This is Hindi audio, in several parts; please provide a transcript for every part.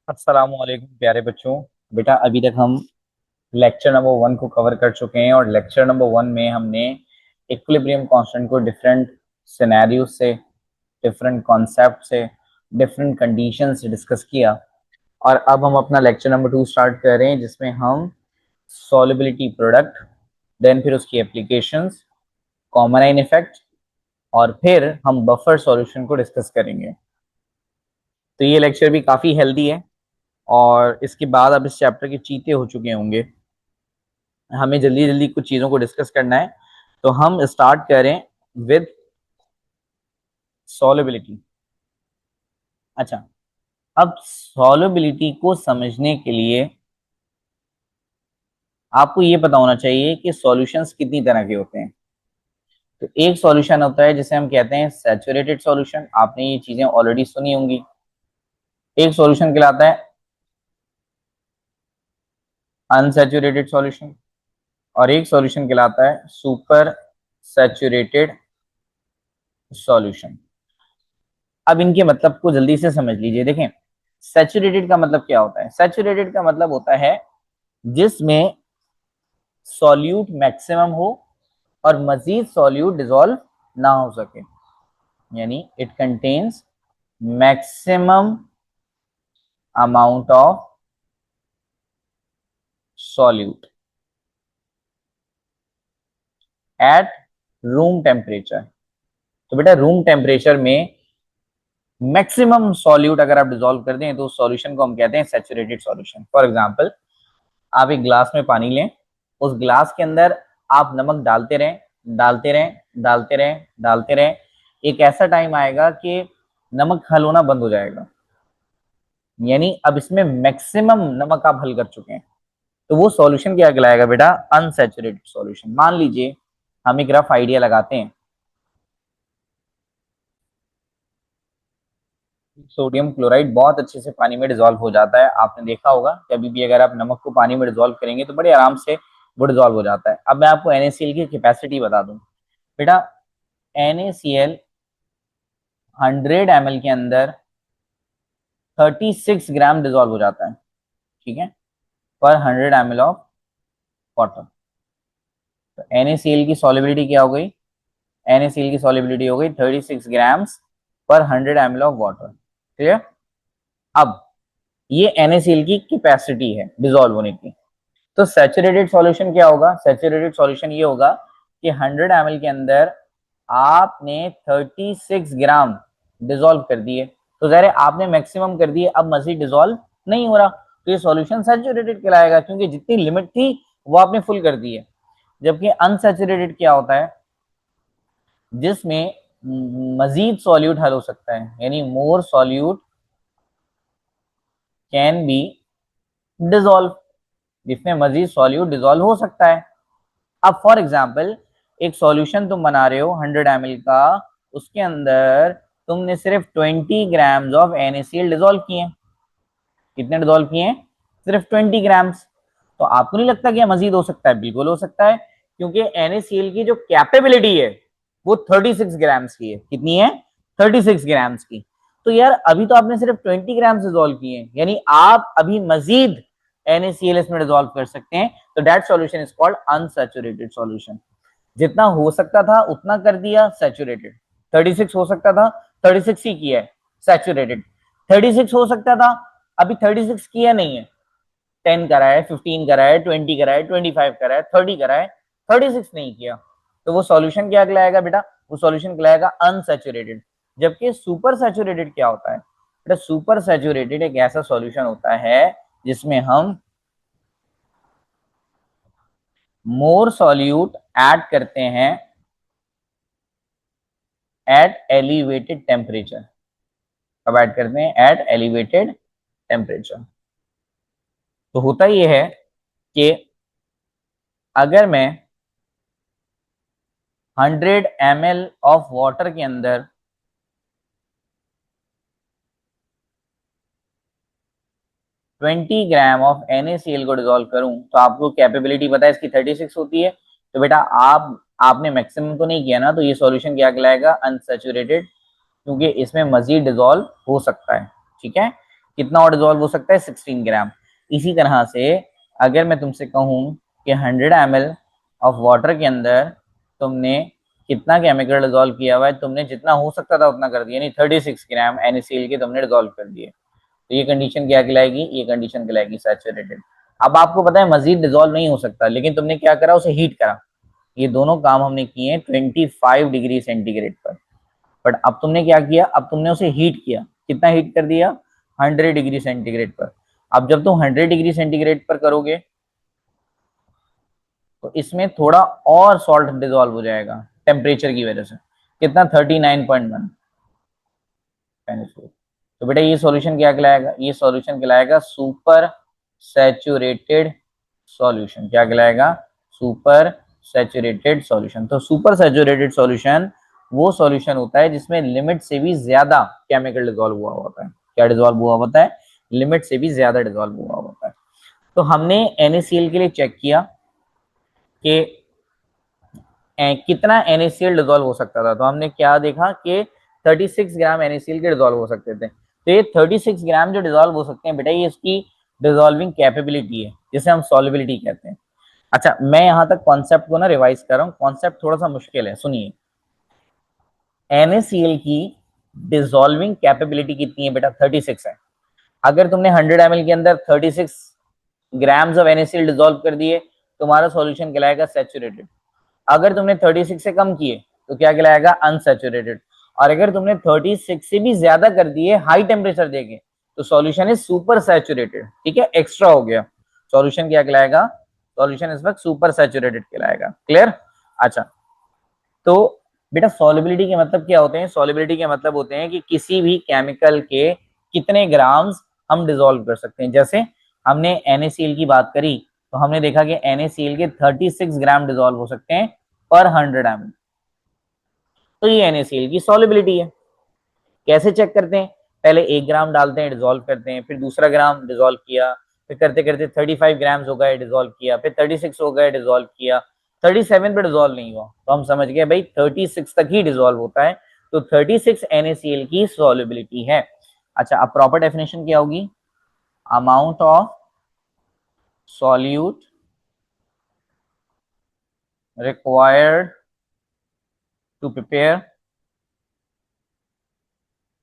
अस्सलाम वालेकुम प्यारे बच्चों। बेटा अभी तक हम लेक्चर नंबर 1 को कवर कर चुके हैं और लेक्चर नंबर 1 में हमने इक्विलिब्रियम कांस्टेंट को डिफरेंट सिनेरियो से, डिफरेंट कॉन्सेप्ट से, डिफरेंट कंडीशन से डिस्कस किया। और अब हम अपना लेक्चर नंबर 2 स्टार्ट कर रहे हैं जिसमें हम सॉल्युबिलिटी प्रोडक्ट, देन फिर उसकी एप्लीकेशंस, कॉमन आइन इफेक्ट और फिर हम बफर सॉल्यूशन को डिस्कस करेंगे। तो ये लेक्चर भी काफ़ी हेल्दी है और इसके बाद अब इस चैप्टर के चीते हो चुके होंगे। हमें जल्दी जल्दी कुछ चीज़ों को डिस्कस करना है, तो हम स्टार्ट करें विद सॉल्युबिलिटी। अच्छा, अब सॉल्युबिलिटी को समझने के लिए आपको ये पता होना चाहिए कि सॉल्यूशंस कितनी तरह के होते हैं। तो एक सॉल्यूशन होता है जिसे हम कहते हैं सैचुरेटेड सॉल्यूशन, आपने ये चीजें ऑलरेडी सुनी होंगी। एक सॉल्यूशन कहलाता है अनसैचुरेटेड सॉल्यूशन और एक सॉल्यूशन कहलाता है सुपर सैचुरेटेड सॉल्यूशन। अब इनके मतलब को जल्दी से समझ लीजिए। देखें, सैचुरेटेड का मतलब क्या होता है? सैचुरेटेड का मतलब होता है जिसमें सॉल्यूट मैक्सिमम हो और मजीद सॉल्यूट डिसॉल्व ना हो सके, यानी it contains maximum amount of solute at room temperature. तो बेटा रूम टेम्परेचर में मैक्सिमम सॉल्यूट अगर आप डिसॉल्व कर दें तो उस सॉल्यूशन को हम कहते हैं सैचुरेटेड सॉल्यूशन। फॉर एग्जांपल, आप एक ग्लास में पानी लें, उस ग्लास के अंदर आप नमक डालते रहें, डालते रहें, डालते रहें, डालते रहें। एक ऐसा टाइम आएगा कि नमक हल होना बंद हो जाएगा, यानी अब इसमें मैक्सिमम नमक आप हल कर चुके हैं। तो वो सॉल्यूशन क्या कहलाएगा बेटा? Unsaturated solution. मान लीजिए हम एक रफ आइडिया लगाते हैं, सोडियम क्लोराइड बहुत अच्छे से पानी में डिजोल्व हो जाता है। आपने देखा होगा कभी भी अगर आप नमक को पानी में डिजोल्व करेंगे तो बड़े आराम से वो डिजोल्व हो जाता है। अब मैं आपको NaCl की कैपेसिटी बता दूं। बेटा NaCl 100 ml के अंदर 36 ग्राम डिजोल्व हो जाता है, ठीक है, पर 100 ml ऑफ वाटर। तो NaCl की सॉलिबिलिटी क्या हो गई? NaCl की सॉलिबिलिटी हो गई 36 ग्राम्स पर 100 ml ऑफ वाटर। क्लियर? अब ये NaCl की कैपेसिटी है डिजोल्व होने की। तो सैचुरेटेड सॉल्यूशन क्या होगा? सैचुरेटेड सॉल्यूशन ये होगा कि 100 ml के अंदर आपने 36 ग्राम डिसॉल्व कर दिए, तो जहर आपने मैक्सिमम कर दिए, अब मजीद डिसॉल्व नहीं हो रहा, तो ये सॉल्यूशन सैचुरेटेड कहलाएगा क्योंकि जितनी लिमिट थी वो आपने फुल कर दी है। जबकि अनसैचुरेटेड क्या होता है? जिसमें मजीद सॉल्यूट हल हो सकता है, यानी मोर सॉल्यूट कैन बी डिसॉल्व, जिसमें मजीद सॉल्यूट डिसॉल्व हो सकता है। अब फॉर एग्जाम्पल, एक सॉल्यूशन तुम बना रहे हो 100 ml का, उसके अंदर तुमने सिर्फ 20 ग्राम्स ऑफ NaCl डिसॉल्व किए। कितने डिसॉल्व किए? सिर्फ 20 ग्राम्स। तो आपको नहीं लगता कि मजीद हो सकता है? बिल्कुल हो सकता है, क्योंकि NaCl की जो कैपेबिलिटी है वो 36 ग्राम्स की है। कितनी है? 36 ग्राम्स की। तो यार अभी तो आपने सिर्फ 20 ग्राम्स डिसॉल्व किए, यानी आप अभी मजीद NaCl इसमें डिसॉल्व कर सकते हैं। तो that solution is called unsaturated solution. जितना हो सकता था उतना कर दिया, सैचुरेटेड। 36 हो सकता था, 36 ही किया है, सैचुरेटेड। 36 हो सकता था, अभी 36 किया नहीं है, 10 करा है, 15 करा है, 20 करा है, 25 करा है, 30 करा है, 36 नहीं किया। तो वो सॉल्यूशन क्या कहलाएगा बेटा? वो सॉल्यूशन कहलाएगा अनसैचुरेटेड। जबकि सुपर सैचुरेटेड क्या होता है बेटा? सुपर सैचुरेटेड एक ऐसा सॉल्यूशन होता है जिसमें हम मोर सॉल्यूट ऐड करते हैं एट एलिवेटेड टेम्परेचर। कब ऐड करते हैं? At elevated temperature. तो होता यह है कि अगर मैं 100 ml ऑफ वाटर के अंदर 20 ग्राम ऑफ NaCl को डिसॉल्व करूं, तो आपको कैपेबिलिटी पता है इसकी 36 होती है। तो बेटा आपने मैक्सिमम तो नहीं किया ना, तो ये सॉल्यूशन क्या कहलाएगा? अनसैचुरेटेड, क्योंकि इसमें मजीद डिसॉल्व हो सकता है। ठीक है, कितना और डिजोल्व हो सकता है, 16 ग्राम। इसी तरह से अगर मैं तुमसे कहूं कि 100 ml ऑफ वाटर के अंदर तुमने कितना केमिकल डिजोल्व किया हुआ है, तुमने जितना हो सकता था उतना कर दिया, यानी 36 ग्राम NaCl के तुमने डिजोल्व कर दिए, तो ये कंडीशन क्या कहलाएगी, ये कंडीशन कहलाएगी सैचुरेटेड। अब आपको पता है मजीद डिजोल्व नहीं हो सकता, लेकिन तुमने क्या करा, उसे हीट करा। ये दोनों काम हमने किए हैं 25 डिग्री सेंटीग्रेड पर। बट अब तुमने क्या किया, अब तुमने उसे हीट किया, कितना हीट कर दिया, 100 डिग्री सेंटीग्रेड पर। अब जब तुम 100 डिग्री सेंटीग्रेड पर करोगे तो इसमें थोड़ा और सॉल्ट डिजोल्व हो जाएगा टेम्परेचर की वजह से। कितना, 39.1। तो बेटा ये सॉल्यूशन क्या कहलाएगा, ये सॉल्यूशन कहलाएगा सुपर सैचुरेटेड सॉल्यूशन। क्या कहलाएगा, सुपर सैचुरेटेड सॉल्यूशन। तो सुपर सैचुरेटेड सॉल्यूशन वो सॉल्यूशन होता है जिसमें लिमिट से भी ज्यादा केमिकल डिजोल्व हुआ होता है। क्या डिजोल्व हुआ होता है, लिमिट से भी ज्यादा डिजोल्व हुआ होता है। तो हमने NaCl के लिए चेक किया कि कितना NaCl डिजोल्व हो सकता था। तो हमने क्या देखा कि 36 ग्राम NaCl के डिजोल्व हो सकते थे। तो ये 36 ग्राम जो डिजोल्व हो सकते हैं बेटा, ये इसकी डिजोल्विंग कैपेबिलिटी है, जिसे हम सॉल्युबिलिटी कहते हैं। अच्छा, मैं यहां तक कॉन्सेप्ट को ना रिवाइज कर रहा हूँ, कॉन्सेप्ट थोड़ा सा मुश्किल है, सुनिए। NaCl की डिजोल्विंग कैपेबिलिटी कितनी है बेटा, 36 है। अगर तुमने 100 ml के अंदर 36 ग्राम्स ऑफ NaCl डिजोल्व कर दिए, तुम्हारा सॉल्यूशन कहलाएगा सैचुरेटेड। अगर तुमने 36 से कम किए तो क्या कहलाएगा, अनसैचुरेटेड। और अगर तुमने 36 से भी ज्यादा कर दिए हाई टेम्परेचर देके, तो सॉल्यूशन इज सुपर सैचुरेटेड। ठीक है, एक्स्ट्रा हो गया। सॉल्यूशन क्या कहलाएगा, सॉल्यूशन इस वक्त सुपर सैचुरेटेड कहलाएगा। क्लियर। अच्छा, तो बेटा सॉल्युबिलिटी के मतलब क्या होते हैं, सॉल्युबिलिटी के मतलब होते हैं कि किसी भी केमिकल के कितने ग्राम्स हम डिसॉल्व कर सकते हैं। जैसे हमने NaCl की बात करी, तो हमने देखा कि NaCl के 36 ग्राम डिसॉल्व हो सकते हैं पर 100 ml। तो ये NaCl की सॉल्युबिलिटी है। कैसे चेक करते हैं, पहले 1 ग्राम डालते हैं, डिसॉल्व करते हैं, फिर दूसरा ग्राम डिसॉल्व किया, फिर करते करते 35 ग्राम्स हो गए, डिसॉल्व किया, फिर 36 हो गए, डिसॉल्व किया, 37 पे डिसॉल्व नहीं हुआ, तो हम समझ गए भाई 36 तक ही डिसॉल्व होता है। तो 36 NaCl की सॉल्युबिलिटी है। अच्छा, अब प्रॉपर डेफिनेशन क्या होगी, amount of solute required to prepare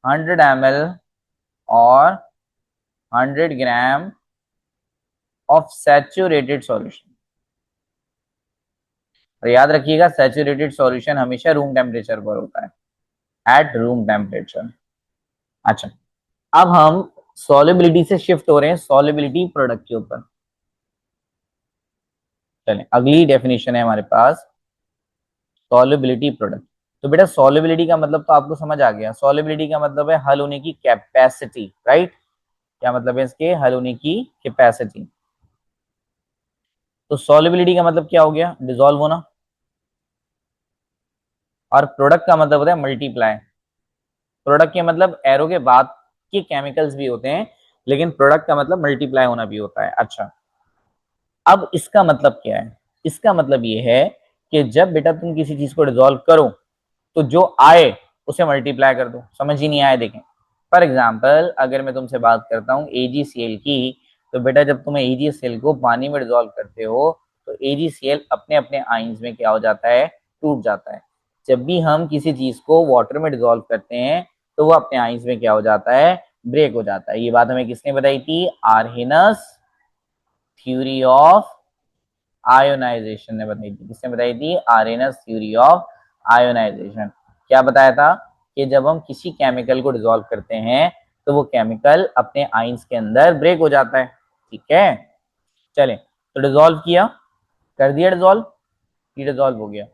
100 ml और 100 ग्राम ऑफ सैचुरेटेड सॉल्यूशन। और याद रखिएगा सैचुरेटेड सॉल्यूशन हमेशा रूम टेम्परेचर पर होता है, एट रूम टेम्परेचर। अच्छा, अब हम सॉल्युबिलिटी से शिफ्ट हो रहे हैं सॉल्युबिलिटी प्रोडक्ट के ऊपर। चलें, अगली डेफिनेशन है हमारे पास सॉल्युबिलिटी प्रोडक्ट। तो बेटा सॉल्युबिलिटी का मतलब तो आपको समझ आ गया, सॉल्युबिलिटी का मतलब है हल होने की कैपेसिटी, राइट। क्या मतलब है इसके, हल होने की कैपेसिटी। तो सॉल्युबिलिटी का मतलब क्या हो गया, डिसॉल्व होना। और प्रोडक्ट का मतलब होता है मल्टीप्लाई। प्रोडक्ट के मतलब एरो के बाद के केमिकल्स भी होते हैं, लेकिन प्रोडक्ट का मतलब मल्टीप्लाई होना भी होता है। अच्छा, अब इसका मतलब क्या है, इसका मतलब ये है कि जब बेटा तुम किसी चीज को डिसॉल्व करो तो जो आए उसे मल्टीप्लाई कर दो। समझ ही नहीं आए, देखें फॉर एग्जाम्पल अगर मैं तुमसे बात करता हूँ AgCl की, तो बेटा जब तुम AgCl को पानी में डिसॉल्व करते हो तो AgCl अपने अपने आइंस में क्या हो जाता है, टूट जाता है। जब भी हम किसी चीज को वाटर में डिसॉल्व करते हैं तो वो अपने आइंस में क्या हो जाता है, ब्रेक हो जाता है। ये बात हमें किसने बताई थी, आर्हेनस थ्योरी ऑफ आयोनाइजेशन ने बताई थी। किसने बताई थी, आर्हेनस थ्योरी ऑफ आयोनाइजेशन। क्या बताया था कि जब हम किसी केमिकल को डिसॉल्व करते हैं तो वो केमिकल अपने आइंस के अंदर ब्रेक हो जाता है। ठीक है, चलें, तो डिसॉल्व किया, कर दिया डिसॉल्व, ये डिसॉल्व हो गया।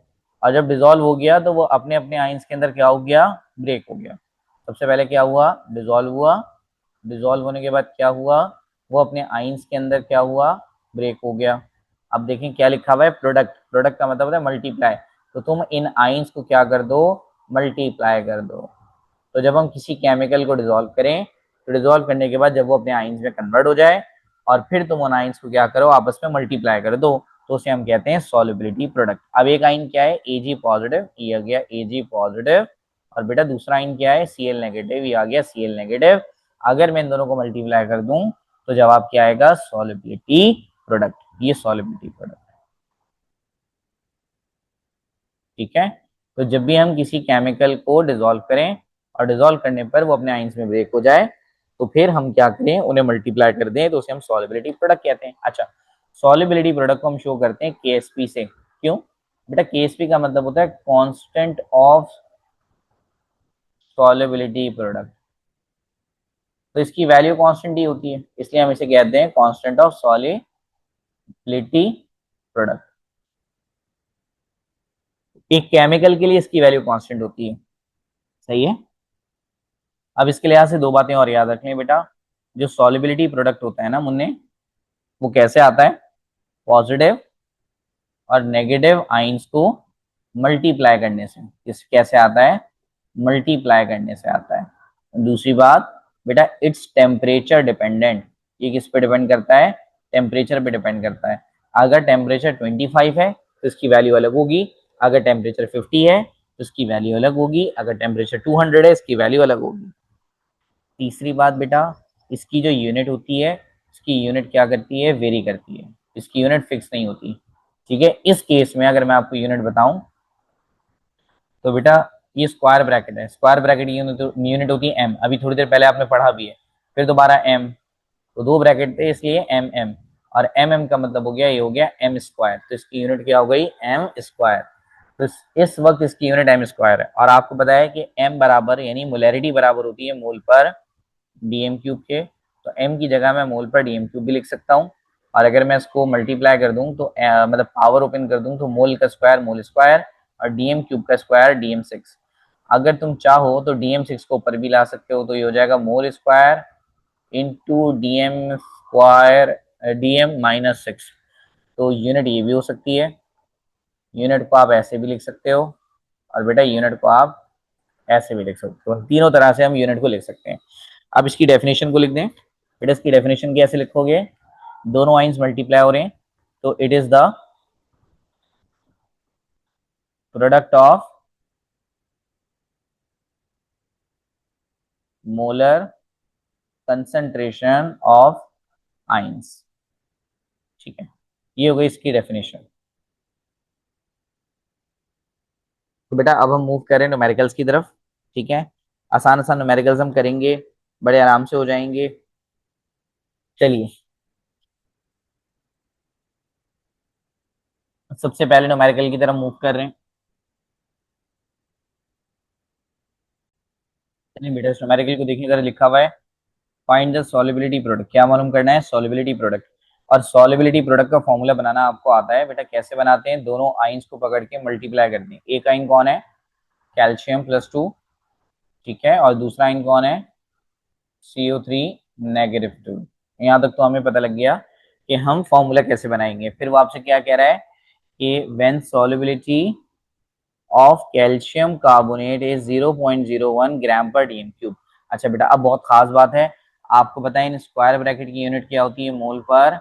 और जब डिसॉल्व हो गया तो वो अपने अपने आइंस के अंदर क्या हो गया, ब्रेक हो गया। सबसे पहले क्या हुआ, डिसॉल्व हुआ, डिसॉल्व होने के बाद क्या हुआ, वो अपने आइंस के अंदर क्या हुआ, ब्रेक हो गया। अब देखें क्या लिखा हुआ है, प्रोडक्ट। प्रोडक्ट का मतलब होता है मल्टीप्लाई। तो तुम इन आइंस को क्या कर दो, मल्टीप्लाई कर दो। तो जब हम किसी केमिकल को डिसॉल्व करें तो डिसॉल्व करने के बाद जब वो अपने आइंस में कन्वर्ट हो जाए और फिर तुम उन आइंस को क्या करो, आपस में मल्टीप्लाई कर दो, तो उसे हम कहते हैं सॉल्युबिलिटी प्रोडक्ट। अब एक आइन क्या है, Ag पॉजिटिव, ये आ गया Ag पॉजिटिव। और बेटा दूसरा आइन क्या है, Cl नेगेटिव, ये आ गया Cl नेगेटिव। अगर मैं इन दोनों को मल्टीप्लाई कर दूं तो जवाब क्या आएगा, सॉल्युबिलिटी प्रोडक्ट। ये सॉल्युबिलिटी प्रोडक्ट, ठीक है। तो जब भी हम किसी केमिकल को डिसॉल्व करें और डिसॉल्व करने पर वो अपने आइंस में ब्रेक हो जाए, तो फिर हम क्या करें, उन्हें मल्टीप्लाई कर दें, तो उसे हम सॉल्युबिलिटी प्रोडक्ट कहते हैं। अच्छा, सॉल्युबिलिटी प्रोडक्ट को हम शो करते हैं केएसपी से। क्यों बेटा? केएसपी का मतलब होता है कांस्टेंट ऑफ सॉल्युबिलिटी प्रोडक्ट। तो इसकी वैल्यू कांस्टेंट ही होती है, इसलिए हम इसे कहते हैं कांस्टेंट ऑफ सॉल्युबिलिटी प्रोडक्ट। एक केमिकल के लिए इसकी वैल्यू कांस्टेंट होती है, सही है। अब इसके लिहाज से दो बातें और याद रखनी बेटा। जो सॉल्युबिलिटी प्रोडक्ट होता है ना मुन्ने, वो कैसे आता है? पॉजिटिव और नेगेटिव आइंस को मल्टीप्लाई करने से। इस कैसे आता है? मल्टीप्लाई करने से आता है। दूसरी बात बेटा, इट्स टेम्परेचर डिपेंडेंट। ये किस पे डिपेंड करता है? टेम्परेचर पे डिपेंड करता है। अगर टेम्परेचर 25 है तो इसकी वैल्यू अलग होगी, अगर टेम्परेचर 50 है तो इसकी वैल्यू अलग होगी, अगर टेम्परेचर 200 है इसकी वैल्यू अलग होगी। तीसरी बात बेटा, इसकी जो यूनिट होती है, इसकी यूनिट क्या करती है? वेरी करती है। इसकी यूनिट फिक्स नहीं होती, ठीक है। इस केस में अगर मैं आपको यूनिट बताऊं तो बेटा, ये स्क्वायर ब्रैकेट है, स्क्वायर ब्रैकेट की यूनिट होती है एम। अभी थोड़ी देर पहले आपने पढ़ा भी है। फिर दोबारा एम, तो दो ब्रैकेट थे इसलिए एम एम, और एम एम का मतलब हो गया, ये हो गया एम स्क्वायर। तो इसकी यूनिट क्या हो गई? M square. तो इस वक्त इसकी यूनिट एम स्क्वायर है। और आपको पता है कि एम बराबर यानी मोलैरिटी बराबर होती है मोल पर डीएम क्यूब के। तो एम की जगह मैं मोल पर डीएम क्यूब भी लिख सकता हूँ। और अगर मैं इसको मल्टीप्लाई कर दूं तो मतलब पावर ओपन कर दूं तो मोल का स्क्वायर मोल स्क्वायर, और डीएम क्यूब का स्क्वायर डीएम 6। अगर तुम चाहो तो डीएम 6 को ऊपर भी ला सकते हो, तो ये हो जाएगा mole square into DM square DM. तो यूनिट ये भी हो सकती है। यूनिट को आप ऐसे भी लिख सकते हो, और बेटा यूनिट को आप ऐसे भी लिख सकते हो। तीनों तरह से हम यूनिट को लिख सकते हैं। अब इसकी डेफिनेशन को लिख दें। बेटा इसकी डेफिनेशन कैसे लिखोगे? दोनों आइंस मल्टीप्लाई हो रहे हैं, तो it is the product of molar concentration of ions, ठीक है। ये हो गई इसकी डेफिनेशन। तो बेटा अब हम मूव करें न्यूमेरिकल्स की तरफ, ठीक है। आसान आसान न्यूमेरिकल्स हम करेंगे, बड़े आराम से हो जाएंगे। चलिए, सबसे पहले न्यूमेरिकल की तरफ मूव कर रहे हैं। चलिए बेटा, इस न्यूमेरिकल को देखिए, जरा लिखा हुआ है फाइंड द सॉल्युबिलिटी प्रोडक्ट। क्या मालूम करना है? Solubility product. और सॉल्युबिलिटी प्रोडक्ट का फॉर्मूला बनाना आपको आता है बेटा। कैसे बनाते हैं? दोनों आइंस को पकड़ के मल्टीप्लाई करते हैं। एक आइन कौन है? कैल्शियम +2, ठीक है। और दूसरा आइन कौन है? CO3-2। यहाँ तक तो हमें पता लग गया कि हम फॉर्मूला कैसे बनाएंगे। फिर वो आपसे क्या कह रहा है कि when solubility of calcium carbonate is 0.01 gram per DM cube. अच्छा बेटा, अब बहुत खास बात है, आपको पता है इन स्क्वायर ब्रैकेट की यूनिट क्या होती है? मोल पर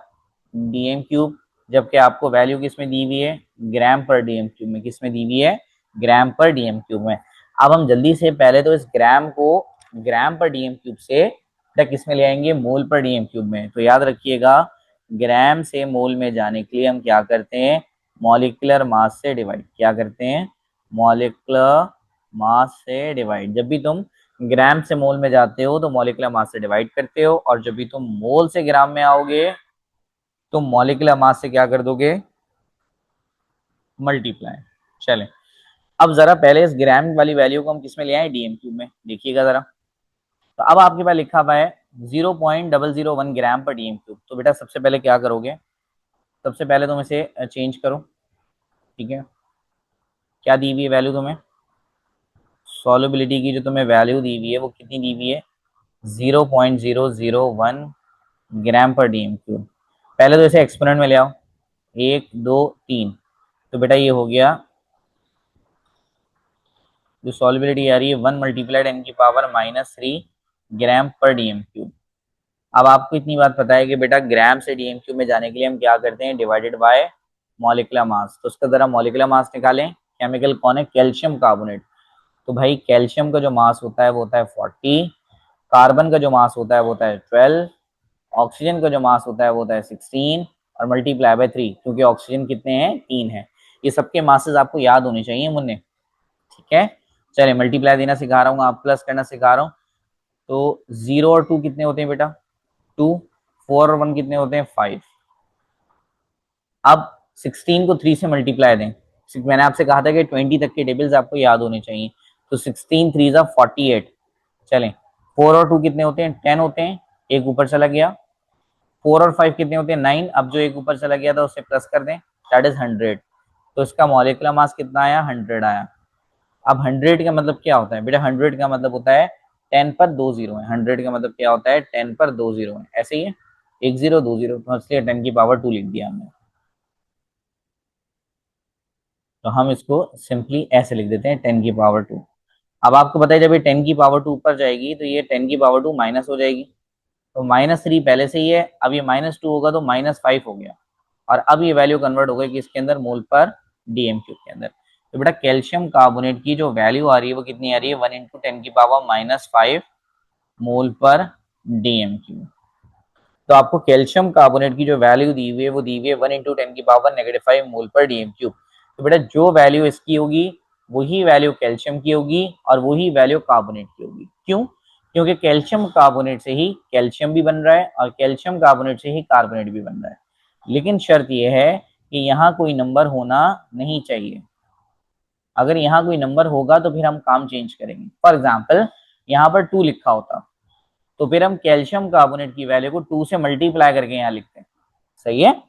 डीएम क्यूब। जबकि आपको वैल्यू किस में दी हुई है? ग्राम पर डीएम क्यूब में। किस में दी हुई है? ग्राम पर डीएम क्यूब में। अब हम जल्दी से पहले तो इस ग्राम को ग्राम पर डीएम क्यूब से किस में ले आएंगे? मोल पर डीएम क्यूब में। तो याद रखिएगा, ग्राम से मोल में जाने के लिए हम क्या करते हैं? मॉलिक्यूलर मास से डिवाइड। क्या करते हैं? मॉलिक्यूलर मास से डिवाइड। जब भी तुम ग्राम से मोल में जाते हो तो मॉलिक्यूलर मास से डिवाइड करते हो, और जब भी तुम मोल से ग्राम में आओगे तो मॉलिक्यूलर मास से क्या कर दोगे? मल्टीप्लाई। चलें, अब जरा पहले इस ग्राम वाली वैल्यू को हम किस में ले आए? डीएम क्यूब में। देखिएगा जरा, तो अब आपके पास लिखा हुआ है 0.001 ग्राम पर डीएम क्यूब। तो बेटा सबसे पहले क्या करोगे? सबसे पहले तुम इसे चेंज करो, ठीक है। क्या दी हुई है वैल्यू तुम्हें? सॉल्युबिलिटी की जो तुम्हें वैल्यू दी हुई है वो कितनी दी हुई है? 0.001 ग्राम पर डीएम क्यूब। पहले तो इसे एक्सपोनेंट में ले आओ, 1 2 3। तो बेटा ये हो गया, जो सॉल्युबिलिटी आ रही है 1 मल्टीप्लाइड 10⁻³ ग्राम पर डीएम क्यूब। अब आपको इतनी बात पता है कि बेटा ग्राम से डीएम क्यूब में जाने के लिए हम क्या करते हैं? Divided by molecular mass. तो उसका जरा मॉलिक्यूलर मास निकालें। केमिकल कौन है? Calcium carbonate. तो भाई कैल्शियम का जो मास होता है वो होता है 40, कार्बन का जो मास होता है वो होता है 12, ऑक्सीजन का जो मास होता है वो होता है 16 और मल्टीप्लाई बाय 3, क्योंकि ऑक्सीजन कितने हैं, 3 है। ये सबके मासेस आपको याद होने चाहिए मुन्ने, ठीक है। चलिए मल्टीप्लाई देना सिखा रहा हूँ, आप प्लस करना सिखा रहा हूँ। तो 0 और 2 कितने होते हैं बेटा, 2, 4 और 1 कितने होते हैं, 5। अब 16 को 3 से मल्टीप्लाई दें, मैंने आपसे कहा था कि 20 तक के टेबल्स आपको याद होने चाहिए। तो 16 3 जा 48। चलें 4 और 2 कितने होते हैं, 10 होते हैं, एक ऊपर चला गया। 4 और 5 कितने होते हैं, 9। अब जो एक ऊपर चला गया था उससे प्लस कर दें, दैट इज 100। तो इसका मॉलिक्यूलर मास कितना आया, 100 आया। अब 100 का मतलब क्या होता है बेटा, 100 का मतलब होता है 10 पर 2 जीरो है। 100 का मतलब क्या होता है, 10 पर 2 जीरो है, ऐसे ही है, 1 0 2 0, तो इसलिए 10 की पावर 2 लिख दिया हमने। तो हम इसको सिंपली ऐसे लिख देते हैं, 10 की पावर 2। अब आपको पता है जब ये 10 की पावर 2 ऊपर जाएगी तो ये 10 की पावर 2 माइनस हो जाएगी। तो -3 पहले से ही है, अब ये -2 होगा तो -5 हो गया। और अब ये वैल्यू कन्वर्ट हो गई किसके अंदर, मोल पर डीएम क्यूब के अंदर। तो बेटा कैल्शियम कार्बोनेट की जो वैल्यू आ रही है वो कितनी आ रही है, 1 इंटू 10 की पावर -5 मोल पर डीएम क्यूब। तो आपको कैल्शियम कार्बोनेट की जो वैल्यू दी हुई है वो दी हुई है 1 इंटू 10 की पावर -5 मोल पर डीएम क्यूब। तो बेटा जो वैल्यू इसकी होगी वही वैल्यू कैल्शियम की होगी और वही वैल्यू कार्बोनेट की होगी। क्यों, क्योंकि कैल्शियम कार्बोनेट से ही कैल्शियम भी बन रहा है और कैल्शियम कार्बोनेट से ही कार्बोनेट भी बन रहा है। लेकिन शर्त यह है कि यहाँ कोई नंबर होना नहीं चाहिए। अगर यहाँ कोई नंबर होगा तो फिर हम काम चेंज करेंगे। फॉर एग्जाम्पल यहाँ पर 2 लिखा होता तो फिर हम कैल्शियम कार्बोनेट की वैल्यू को 2 से मल्टीप्लाई करके यहाँ लिखते हैं, सही है।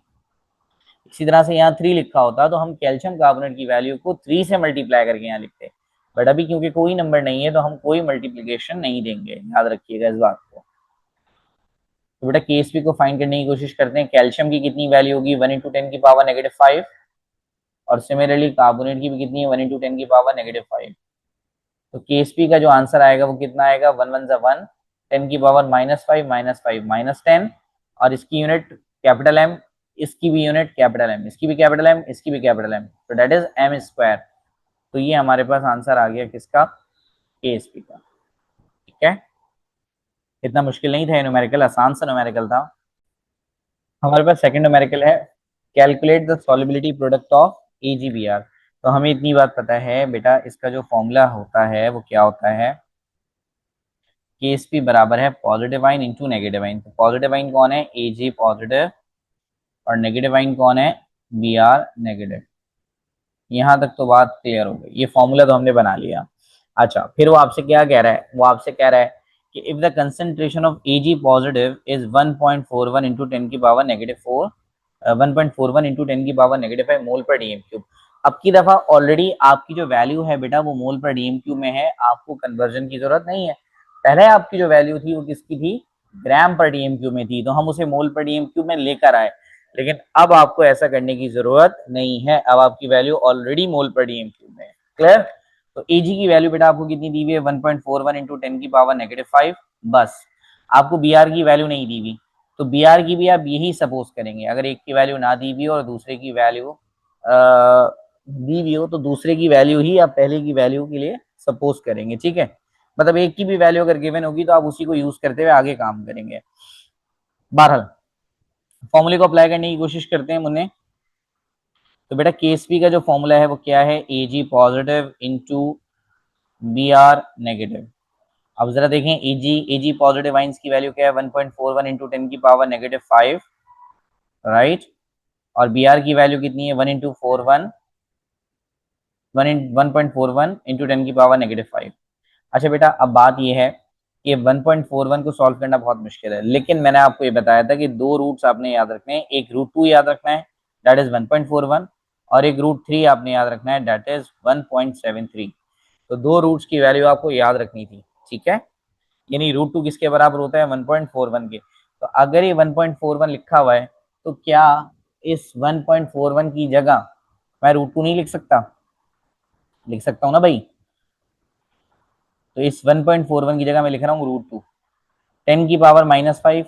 इसी तरह से यहाँ 3 लिखा होता तो हम कैल्शियम कार्बोनेट की वैल्यू को 3 से मल्टीप्लाई करके यहाँ लिखते। बट अभी क्योंकि कोई नंबर नहीं है तो हम कोई मल्टीप्लीकेशन नहीं देंगे, याद रखिएगा इस बात को। तो बेटा केएसपी को फाइंड करने की कोशिश करते हैं। कैल्शियम की कितनी वैल्यू होगी, 1 इंटू 10 की पावर -5, और सिमिलरली कार्बोनेट की भी कितनी है, 1 इंटू 10 की पावर -5। तो केएसपी का जो आंसर आएगा वो कितना आएगा, 1 1 जा 1, 10 की पावर -5 -5 -10, और इसकी यूनिट कैपिटल एम, इसकी भी यूनिट कैपिटल एम, इसकी भी कैपिटल एम, इसकी भी कैपिटल एम, तो दैट इज एम स्क्वायर। तो ये हमारे पास आंसर आ गया किसका, केएसपी का, ठीक है। इतना मुश्किल नहीं था, न्यूमेरिकल आसान सा न्यूमेरिकल था। हमारे पास सेकंड न्यूमेरिकल है, calculate the solubility product of AgBr. तो हमें इतनी बात पता है बेटा, इसका जो फॉर्मूला होता है वो क्या होता है, केएसपी बराबर है positive ion into negative ion. तो पॉजिटिव आइन कौन है, एजी पॉजिटिव, और नेगेटिव आइन कौन है, बी आर नेगेटिव। यहाँ तक तो बात क्लियर हो गई, ये फॉर्मूला तो हमने बना लिया। अच्छा फिर वो आपसे क्या कह रहा है, वो आपसे कह रहा है कि if the concentration of AG positive is 1.41 into 10 की पावर -4, 1.41 इंटू 10 की पावर -5 मोल पर डीएम क्यूब। अब की दफा ऑलरेडी आपकी जो वैल्यू है बेटा वो मोल पर डीएम क्यूब में है, आपको कन्वर्जन की जरूरत नहीं है। पहले आपकी जो वैल्यू थी वो किसकी थी, ग्राम पर डीएम क्यूब में थी, तो हम उसे मोल पर डीएम क्यूब में लेकर आए। लेकिन अब आपको ऐसा करने की जरूरत नहीं है, अब आपकी वैल्यू ऑलरेडी मोल पर डीएम क्यूब में है। क्लियर। तो एजी की वैल्यू बेटा आपको कितनी दी हुई है, 1.41 इंटू 10 की पावर -5, बस। आपको बी आर की वैल्यू नहीं दी हुई, तो बी आर की भी आप यही सपोज करेंगे। अगर एक की वैल्यू ना दी हुई और दूसरे की वैल्यू दी हुई हो तो दूसरे की वैल्यू ही आप पहले की वैल्यू के लिए सपोज करेंगे, ठीक है। मतलब एक की भी वैल्यू अगर गिवन होगी तो आप उसी को यूज करते हुए आगे काम करेंगे। बहरहाल फॉर्मूले को अप्लाई करने की कोशिश करते हैं मुन्ने। तो बेटा केएसपी का जो फॉर्मूला है वो क्या है, A G positive into B R negative. अब जरा देखें एजी पॉजिटिव आइंस की वैल्यू क्या है, 1.41 इंटू 10 की पावर -5, राइट। और बी आर की वैल्यू कितनी है, 1 इंटू 41, 1.41 इंटू 10 की पावर -5। अच्छा बेटा अब बात यह है कि 1.41 को सॉल्व करना बहुत मुश्किल है, लेकिन मैंने आपको ये बताया था कि दो रूट्स आपने याद रखने हैं, एक √2 याद रखना है दैट इज 1.41, और एक √3 आपने याद रखना है दैट इज 1.73। तो दो रूट्स की वैल्यू आपको याद रखनी थी, ठीक है। यानी √2 किसके बराबर होता है, 1.41 के। तो अगर ये 1.41 लिखा हुआ है तो क्या इस 1.41 की जगह मैं √2 नहीं लिख सकता, लिख सकता हूँ ना भाई। तो इस 1.41 की जगह मैं लिख रहा हूँ √2, 10 की पावर -5,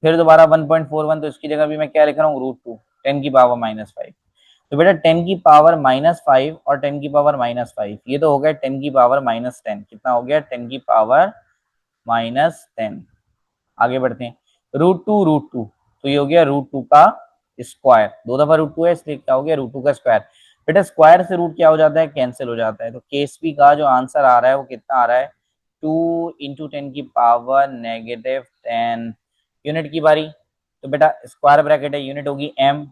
फिर दोबारा 1.41, तो इसकी जगह भी मैं क्या लिख रहा हूँ, √2, 10 की पावर -5। तो बेटा 10 की पावर -5 और 10 की पावर -5 ये तो हो गया 10 की पावर -10, कितना हो गया 10 की पावर -10। आगे बढ़ते हैं, √2 तो ये हो गया √2 का स्क्वायर, 2 दफा √2 है इसलिए क्या हो गया √2 का स्क्वायर। बेटा स्क्वायर से रूट क्या हो जाता है, कैंसिल हो जाता है, तो केएसपी का जो आंसर आ रहा है वो कितना आ रहा है, 2 × 10⁻⁻10। यूनिट की बारी, तो बेटा स्क्वायर ब्रैकेट है, यूनिट होगी m,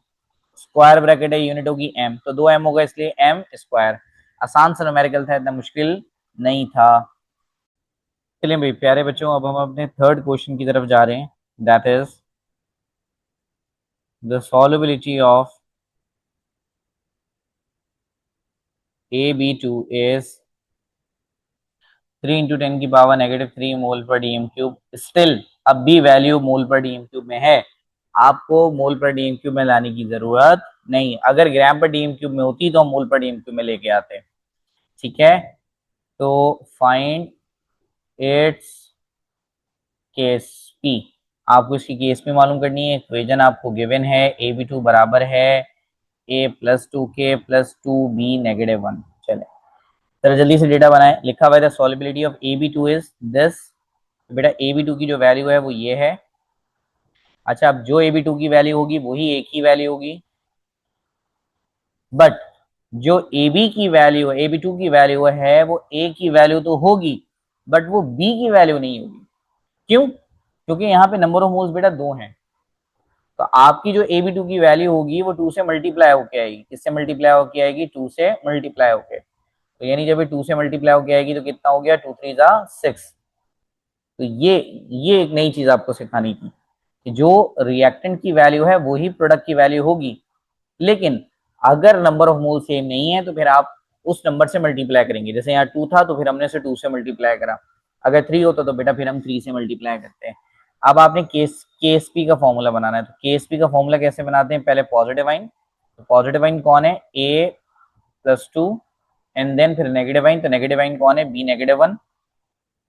स्क्वायर ब्रैकेट है, यूनिट होगी m, तो 2m होगा इसलिए m स्क्वायर। आसान सा न्यूमेरिकल था, इतना मुश्किल नहीं था। चलिए भाई प्यारे बच्चों, अब हम अपने थर्ड क्वेश्चन की तरफ जा रहे हैं, that is the solubility of AB2 is 3 × 10⁻³ मोल पर डीएम क्यूब। स्टिल अब भी वैल्यू मोल पर डीएम क्यूब में है, आपको मोल पर डीएम क्यूब में लाने की जरूरत नहीं, अगर ग्राम पर डीएम क्यूब में होती तो हम मोल पर डीएम क्यूब में लेके आते। ठीक है, तो फाइंड इट्स केस पी, आपको इसकी केस पी मालूम करनी है। इक्वेशन आपको गिवन है, AB2 बराबर है a +2k +2b-1। चले चलो जल्दी से डेटा बनाए, लिखा हुआ है solubility of AB2 is this, बेटा AB2 की जो वैल्यू है वो ये है। अच्छा, अब जो AB2 की वैल्यू होगी वही एक ही वैल्यू होगी, बट जो AB की वैल्यू है, AB2 की वैल्यू है वो A की वैल्यू तो होगी, बट वो B की वैल्यू नहीं होगी। क्यों? क्योंकि यहाँ पे नंबर ऑफ मोल्स बेटा 2 हैं, तो आपकी जो AB2 की वैल्यू होगी वो 2 से मल्टीप्लाई होके आएगी। किससे मल्टीप्लाई होके आएगी? 2 से मल्टीप्लाई होके। तो यानी जब ये 2 से मल्टीप्लाई होके आएगी तो कितना हो गया, 2 3 × 6। तो ये एक नई चीज आपको सिखानी थी कि जो रिएक्टेंट की वैल्यू है वही प्रोडक्ट की वैल्यू होगी, लेकिन अगर नंबर ऑफ मोल सेम नहीं है तो फिर आप उस नंबर से मल्टीप्लाई करेंगे। जैसे यहाँ 2 था तो फिर हमने इसे 2 से मल्टीप्लाई करा, अगर 3 होता तो बेटा फिर हम 3 से मल्टीप्लाई करते हैं। अब आपने केएसपी का फॉर्मूला बनाना है, तो केएसपी का फॉर्मूला कैसे बनाते हैं, पहले पॉजिटिव आइन, तो पॉजिटिव आइन कौन है, a+2, एंड देन फिर नेगेटिव आइन, तो नेगेटिव आइन कौन है, B-1,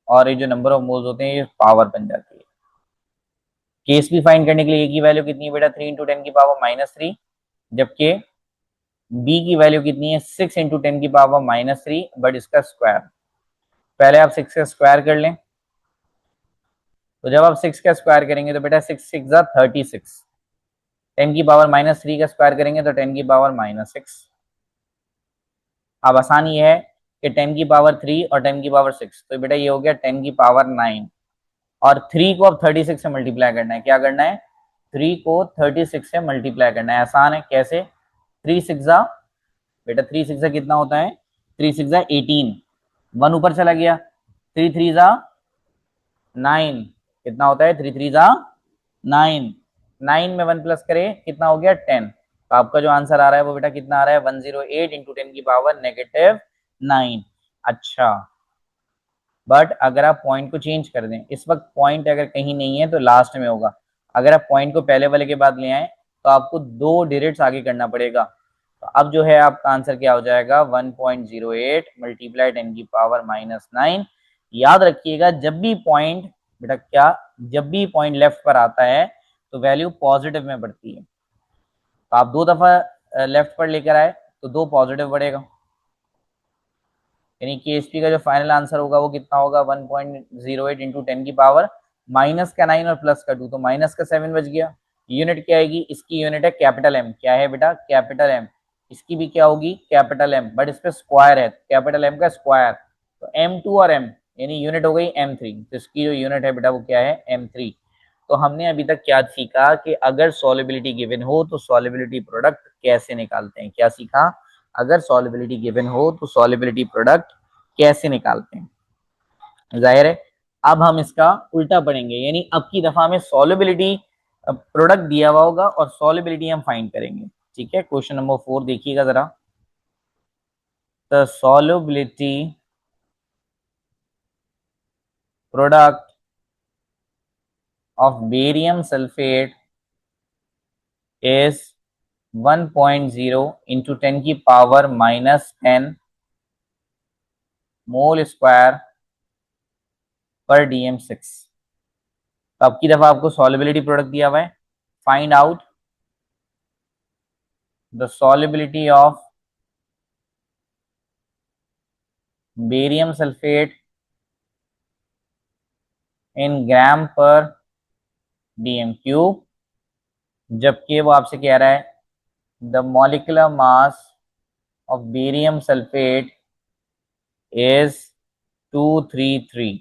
और ये जो नंबर ऑफ मोल्स होते हैं ये पावर बन जाती है। केएसपी फाइंड करने के लिए ए की वैल्यू कितनी है बेटा, 3 × 10⁻³ जबकि बी की वैल्यू कितनी है, 6 × 10⁻³ बट इसका स्क्वायर। पहले आप 6 का स्क्वायर कर लें, तो जब आप 6 का स्क्वायर करेंगे तो बेटा 6 × 6 = 36, 10⁻³ का स्क्वायर करेंगे तो 10⁻⁻6। अब आसानी है कि 10⁻³ और 10⁻6, तो बेटा ये हो गया 10⁻9, और 3 को अब 36 से मल्टीप्लाई करना है। क्या करना है, 3 को 36 से मल्टीप्लाई करना है। आसान है, कैसे, 3 6 बेटा 3 6 कितना होता है, 3 6 18, 1 ऊपर चला गया, 3 3 9 कितना होता है, 3 3 9, 9 में 1 प्लस करे कितना हो गया 10। तो आपका जो आंसर आ रहा है वो बेटा कितना आ रहा है, 108 × 10⁻⁹। अच्छा, बट अगर आप पॉइंट को चेंज कर दें, इस वक्त पॉइंट अगर कहीं नहीं है तो लास्ट में होगा, अगर आप पॉइंट को पहले वाले के बाद ले आए तो आपको 2 डिजिट्स आगे करना पड़ेगा। तो अब जो है आपका आंसर क्या हो जाएगा, 1.08 मल्टीप्लाई 10⁻⁹। याद रखिएगा जब भी पॉइंट बेटा क्या, जब भी पॉइंट लेफ्ट पर आता है तो वैल्यू पॉजिटिव में बढ़ती है। तो आप 2 दफा लेफ्ट पर लेकर आए तो 2 पॉजिटिव बढ़ेगा, यानी केएसपी का जो फाइनल आंसर होगा वो कितना होगा, 1.08 × 10⁻⁻9 और +2, तो -7 बच गया। यूनिट क्या आएगी, इसकी यूनिट है कैपिटल एम, क्या है बेटा, कैपिटल एम। इसकी भी क्या होगी, कैपिटल एम, बट इस पे स्क्वायर है, कैपिटल एम का स्क्वायर, तो M2 और M, यानी यूनिट हो गई M3, तो इसकी जो यूनिट है बेटा वो क्या है, M3। तो हमने अभी तक क्या सीखा कि अगर सॉलिबिलिटी गिवन हो तो सॉलिबिलिटी प्रोडक्ट कैसे निकालते हैं। क्या सीखा, अगर सॉलिबिलिटी गिवन हो तो सॉलिबिलिटी प्रोडक्ट कैसे निकालते हैं। जाहिर है अब हम इसका उल्टा पढ़ेंगे, यानी अब की दफा में सॉलिबिलिटी प्रोडक्ट दिया हुआ होगा और सॉलिबिलिटी हम फाइंड करेंगे। ठीक है, क्वेश्चन नंबर 4 देखिएगा जरा, the solubility product of barium sulphate is 1.0 × 10⁻⁻10 mole square पर DM6। तो अब की दफा आपको सॉलिबिलिटी प्रोडक्ट दिया हुआ है, find out the solubility of barium sulphate in gram per DM cube, जबकि वो आपसे कह रहा है the molecular mass of barium sulphate is 233।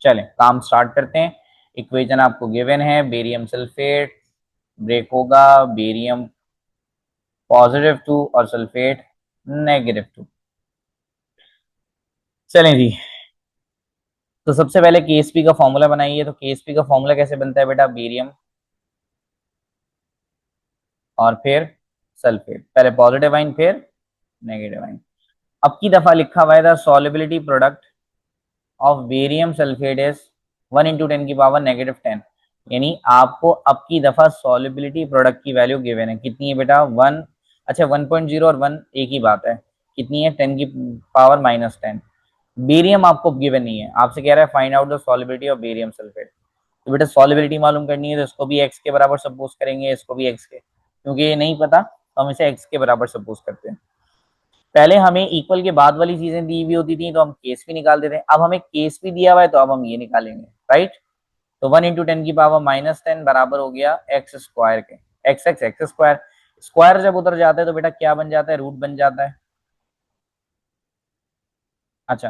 चलें काम स्टार्ट करते हैं। इक्वेशन आपको गिवन है, बेरियम सल्फेट ब्रेक होगा, बेरियम +2 और सल्फेट -2। चलें जी, तो सबसे पहले केएसपी का फॉर्मूला बनाइए। तो केएसपी का फॉर्मूला कैसे बनता है बेटा, बेरियम और फिर सल्फेट, पहले पॉजिटिव आइन फिर नेगेटिव आइन। अब की दफा लिखा हुआ है the solubility product of barium sulphate is 1 × 10⁻⁻10। यानी आपको अब की दफा सॉल्युबिलिटी प्रोडक्ट की वैल्यू गिवन है, कितनी है बेटा, 1। अच्छा 1.0 और 1 एक ही बात है, कितनी है, 10⁻⁻10। बेरियम आपको गिवन नहीं है, आपसे कह रहा है find out the solubility of barium sulphate. तो बेटा सॉल्युबिलिटी मालूम करनी है तो इसको भी एक्स के बराबर सपोज करेंगे, इसको भी एक्स के, क्योंकि ये नहीं पता तो हम इसे एक्स के बराबर सपोज करते हैं। पहले हमें इक्वल के बाद वाली चीजें दी हुई होती थी तो हम केस भी निकाल देते हैं, अब हमें केस भी दिया हुआ है तो अब हम ये निकालेंगे, राइट। तो 1 × 10⁻⁻10 बराबर हो गया एक्स स्क्वायर के, x x x square, square जब उधर जाता है तो बेटा क्या बन जाता है, रूट बन जाता है। अच्छा,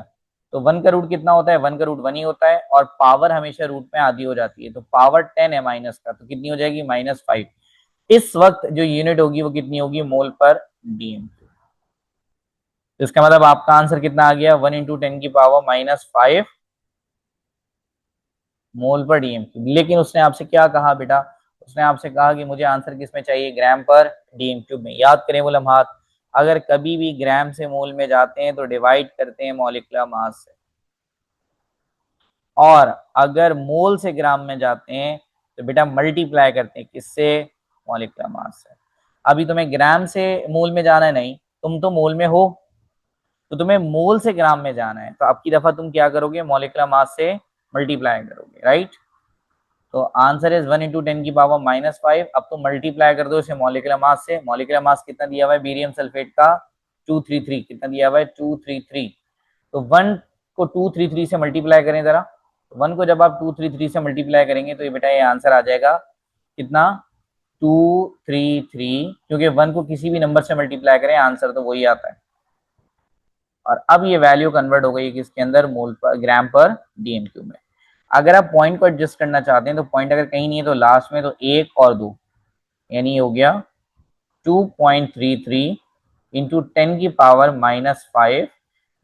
तो 1 का रूट कितना होता है, 1 का रूट 1 ही होता है, और पावर हमेशा रूट में आधी हो जाती है, तो पावर 10 है माइनस का, तो कितनी हो जाएगी, -5। इस वक्त जो यूनिट होगी वो कितनी होगी, मोल पर डीएम। तो इसका मतलब आपका आंसर कितना आ गया, 1 × 10⁻⁻5 मोल पर डीएम क्यूब। लेकिन उसने आपसे क्या कहा बेटा, उसने आपसे कहा कि मुझे आंसर किस में चाहिए, ग्राम पर डीएम क्यूब में। याद करें वो लम्हात, अगर कभी भी ग्राम से मोल में जाते हैं तो डिवाइड करते हैं मॉलिक्यूलर मास से, और अगर मोल से ग्राम में जाते हैं तो बेटा मल्टीप्लाई करते हैं किससे, मॉलिक्यूलर मास से। अभी तुम्हें ग्राम से मोल में जाना है नहीं, तुम तो मोल में हो, तो तुम्हें मोल से ग्राम में जाना है, तो अब की दफा तुम क्या करोगे, मॉलिक्यूलर मास से मल्टीप्लाई करोगे, राइट। तो आंसर इज 1 × 10⁻⁻5। अब तुम मल्टीप्लाई कर दो इसे मॉलिक्यूलर मास से। मॉलिक्यूलर मास कितना दिया हुआ है बेरियम सल्फेट का, 233। कितना दिया हुआ है, 233। तो 1 को 233 से मल्टीप्लाई करें जरा, 1 को जब आप 233 से मल्टीप्लाई करेंगे तो ये बेटा ये आंसर आ जाएगा कितना, 233, क्योंकि 1 को किसी भी नंबर से मल्टीप्लाई करें आंसर तो वही आता है। और अब ये वैल्यू कन्वर्ट हो गई किसके अंदर, मोल पर, ग्राम पर डीएम क्यूब में। अगर आप पॉइंट को एडजस्ट करना चाहते हैं तो पॉइंट अगर कहीं नहीं है तो लास्ट में तो 1 और 2, यानी हो गया 2.33 इंटू 10⁻⁻5।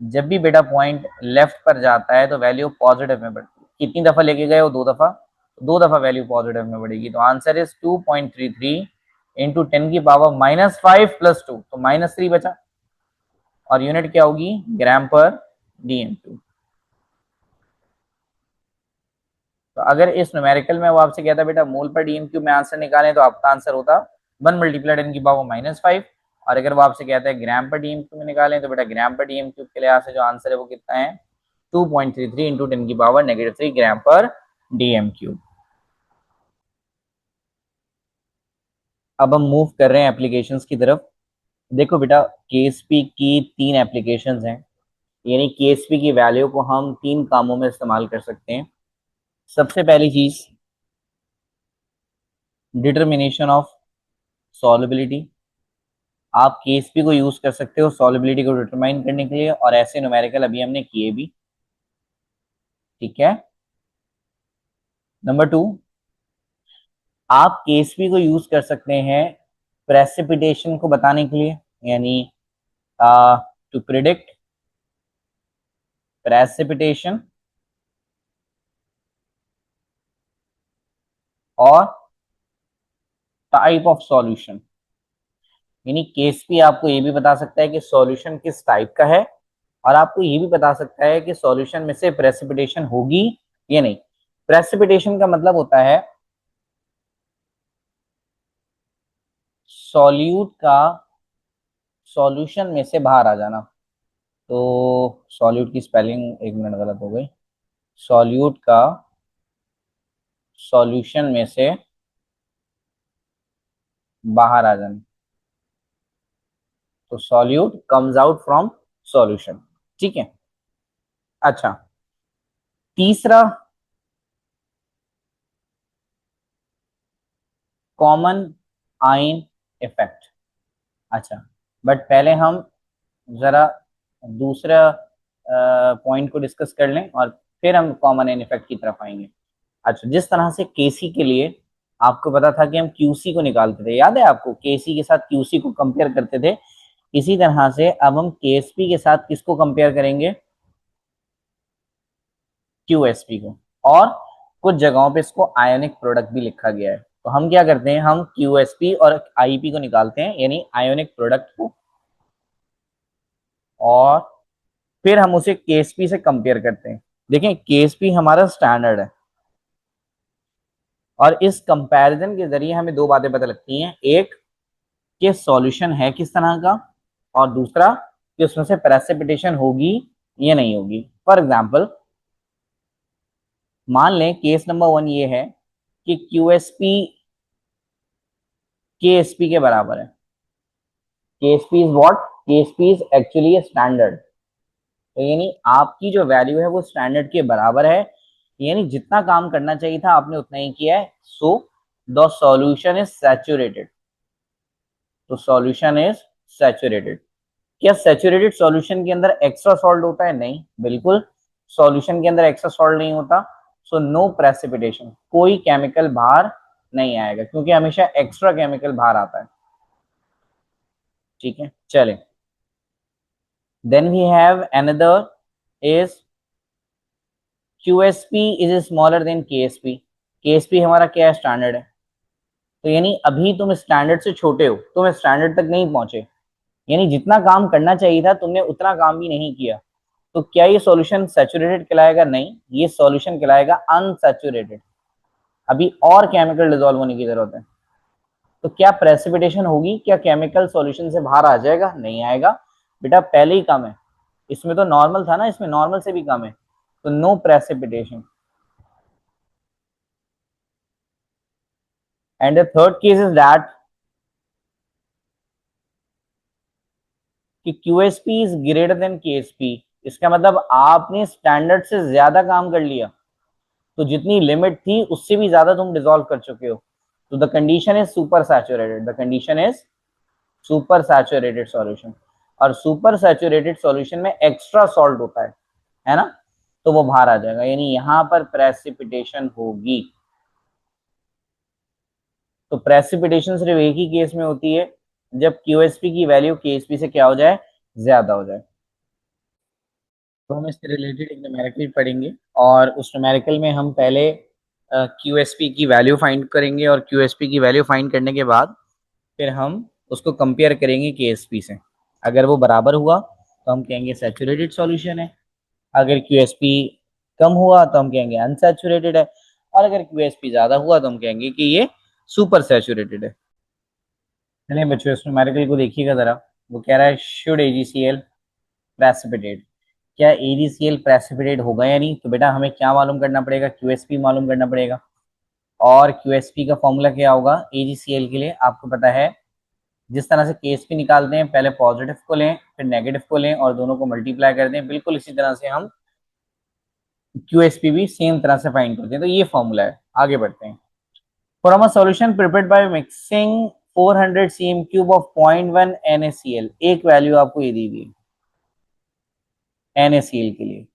जब भी बेटा पॉइंट लेफ्ट पर जाता है तो वैल्यू पॉजिटिव में बढ़ती है। कितनी दफा लेके गए हो, 2 दफा, तो 2 दफा वैल्यू पॉजिटिव में बढ़ेगी। तो आंसर इज 2.33 इंटू 10⁻⁻5 + 2, तो -3 बचा, और यूनिट क्या होगी, ग्राम पर डीएम क्यूब। तो अगर इस न्यूमेरिकल में वो आपसे कहता बेटा मोल पर डीएम क्यूब में आंसर निकालें तो आपका आंसर होता 1 × 10⁻⁻5। और अगर वो आपसे कहता है ग्राम पर डीएम क्यूब में निकालें तो बेटा ग्राम पर डीएम क्यूब के लिहाज से जो आंसर है वो कितना है, 2.33 इंटू 10⁻³ ग्राम पर डीएम क्यूब। अब हम मूव कर रहे हैं एप्लीकेशंस की तरफ। देखो बेटा केएसपी की 3 एप्लीकेशंस हैं, यानी केएसपी की वैल्यू को हम 3 कामों में इस्तेमाल कर सकते हैं। सबसे पहली चीज, डिटर्मिनेशन ऑफ सॉल्युबिलिटी। आप केएसपी को यूज कर सकते हो सॉल्युबिलिटी को डिटरमाइन करने के लिए, और ऐसे न्यूमेरिकल अभी हमने किए भी, ठीक है। नंबर 2, आप केएसपी को यूज कर सकते हैं प्रेसिपिटेशन को बताने के लिए, यानी टू प्रिडिक्ट प्रेसिपिटेशन और टाइप ऑफ सॉल्यूशन। यानी केएसपी आपको ये भी बता सकता है कि सॉल्यूशन किस टाइप का है, और आपको ये भी बता सकता है कि सॉल्यूशन में से प्रेसिपिटेशन होगी या नहीं। प्रेसिपिटेशन का मतलब होता है सॉल्यूट का सॉल्यूशन में से बाहर आ जाना। तो सॉल्यूट की स्पेलिंग एक मिनट गलत हो गई, सॉल्यूट का सॉल्यूशन में से बाहर आ जाना, तो solute comes out from solution, ठीक है। अच्छा, तीसरा कॉमन आयन इफेक्ट। अच्छा, बट पहले हम जरा दूसरा पॉइंट को डिस्कस कर लें और फिर हम कॉमन आयन इफेक्ट की तरफ आएंगे। अच्छा, जिस तरह से केसी के लिए आपको पता था कि हम क्यूसी को निकालते थे, याद है आपको, केसी के साथ क्यूसी को कंपेयर करते थे, इसी तरह से अब हम केएसपी के साथ किसको कंपेयर करेंगे, क्यूएसपी को। और कुछ जगहों पे इसको आयोनिक प्रोडक्ट भी लिखा गया है, तो हम क्या करते हैं, हम क्यूएसपी और आईपी को निकालते हैं, यानी आयोनिक प्रोडक्ट को, और फिर हम उसे केएसपी से कंपेयर करते हैं। देखें, केएसपी हमारा स्टैंडर्ड है, और इस कंपैरिजन के जरिए हमें दो बातें पता लगती हैं, एक कि सॉल्यूशन है किस तरह का, और दूसरा कि उसमें से प्रेसिपिटेशन होगी या नहीं होगी। फॉर एग्जाम्पल, मान लें केस नंबर 1 ये है कि क्यूएसपी केएसपी के बराबर है। Ksp is what, Ksp is actually a standard, तो यानी आपकी जो वैल्यू है वो स्टैंडर्ड के बराबर है, यानी जितना काम करना चाहिए था आपने उतना ही किया है। So the solution is saturated, तो सॉल्यूशन इज सैचुरेटेड। क्या सैचुरेटेड सॉल्यूशन के अंदर एक्स्ट्रा सॉल्ट होता है? नहीं, बिल्कुल सॉल्यूशन के अंदर एक्स्ट्रा सॉल्ट नहीं होता। सो नो प्रेसिपिटेशन, कोई केमिकल बाहर नहीं आएगा, क्योंकि हमेशा एक्स्ट्रा केमिकल बाहर आता है। ठीक है, चलें, then we have another is QSP is smaller than KSP। KSP हमारा क्या है, स्टैंडर्ड है, तो यानी अभी तुम स्टैंडर्ड से छोटे हो, तुम स्टैंडर्ड तक नहीं पहुंचे, यानी जितना काम करना चाहिए था तुमने उतना काम भी नहीं किया। तो क्या ये सॉल्यूशन सैचुरेटेड कहलाएगा? नहीं, ये सॉल्यूशन कहलाएगा अनसैचुरेटेड, अभी और केमिकल डिसॉल्व होने की जरूरत है। तो क्या प्रेसिपिटेशन होगी? क्या केमिकल सॉल्यूशन से बाहर आ जाएगा? नहीं आएगा बेटा, पहले ही कम है, इसमें तो नॉर्मल था ना, इसमें नॉर्मल से भी कम है, तो no precipitation. And the third case is that कि QSP is greater than KSP। इसका मतलब आपने स्टैंडर्ड से ज्यादा काम कर लिया, तो जितनी लिमिट थी उससे भी ज्यादा तुम डिसॉल्व कर चुके हो, तो the condition is super saturated, the condition is super saturated solution. और सुपर सैचुरेटेड सॉल्यूशन में एक्स्ट्रा सॉल्ट होता है ना, तो वो बाहर आ जाएगा, यानी यहां पर प्रेसिपिटेशन होगी। तो प्रेसिपिटेशन सिर्फ एक ही केस में होती है, जब क्यूएसपी की वैल्यू केएसपी से क्या हो जाए, ज्यादा हो जाए। तो हम इससे रिलेटेड एक न्यूमेरिकल पढ़ेंगे, और उस न्यूमेरिकल में हम पहले क्यूएसपी की वैल्यू फाइंड करेंगे, और क्यूएसपी की वैल्यू फाइंड करने के बाद फिर हम उसको कंपेयर करेंगे केएसपी से। अगर वो बराबर हुआ तो हम कहेंगे सैचुरेटेड सॉल्यूशन है, अगर क्यूएसपी कम हुआ तो हम कहेंगे अनसैचुरेटेड है, और अगर क्यूएसपी ज्यादा हुआ तो हम कहेंगे कि ये सुपर सैचुरेटेड है। चलिए बच्चों, इस न्यूमेरिकल को देखिएगा जरा, वो कह रहा है शुड एजीसीएल प्रेसिपिटेट, क्या एजीसीएल प्रेसिपिटेट होगा या नहीं। तो बेटा हमें क्या मालूम करना पड़ेगा, क्यूएसपी मालूम करना पड़ेगा, और क्यूएसपी का फॉर्मूला क्या होगा एजीसीएल के लिए, आपको पता है। जिस तरह से केएसपी निकालते हैं, पहले पॉजिटिव को लें फिर नेगेटिव को लें और दोनों को मल्टीप्लाई कर दें, बिल्कुल इसी तरह से हम क्यूएसपी भी सेम तरह से फाइंड करते हैं। तो ये फॉर्मूला है, आगे बढ़ते हैं। From a solution prepared by mixing 400 cm cube of 0.1 NaCl, एक वैल्यू आपको ये दी हुई है NaCl के लिए,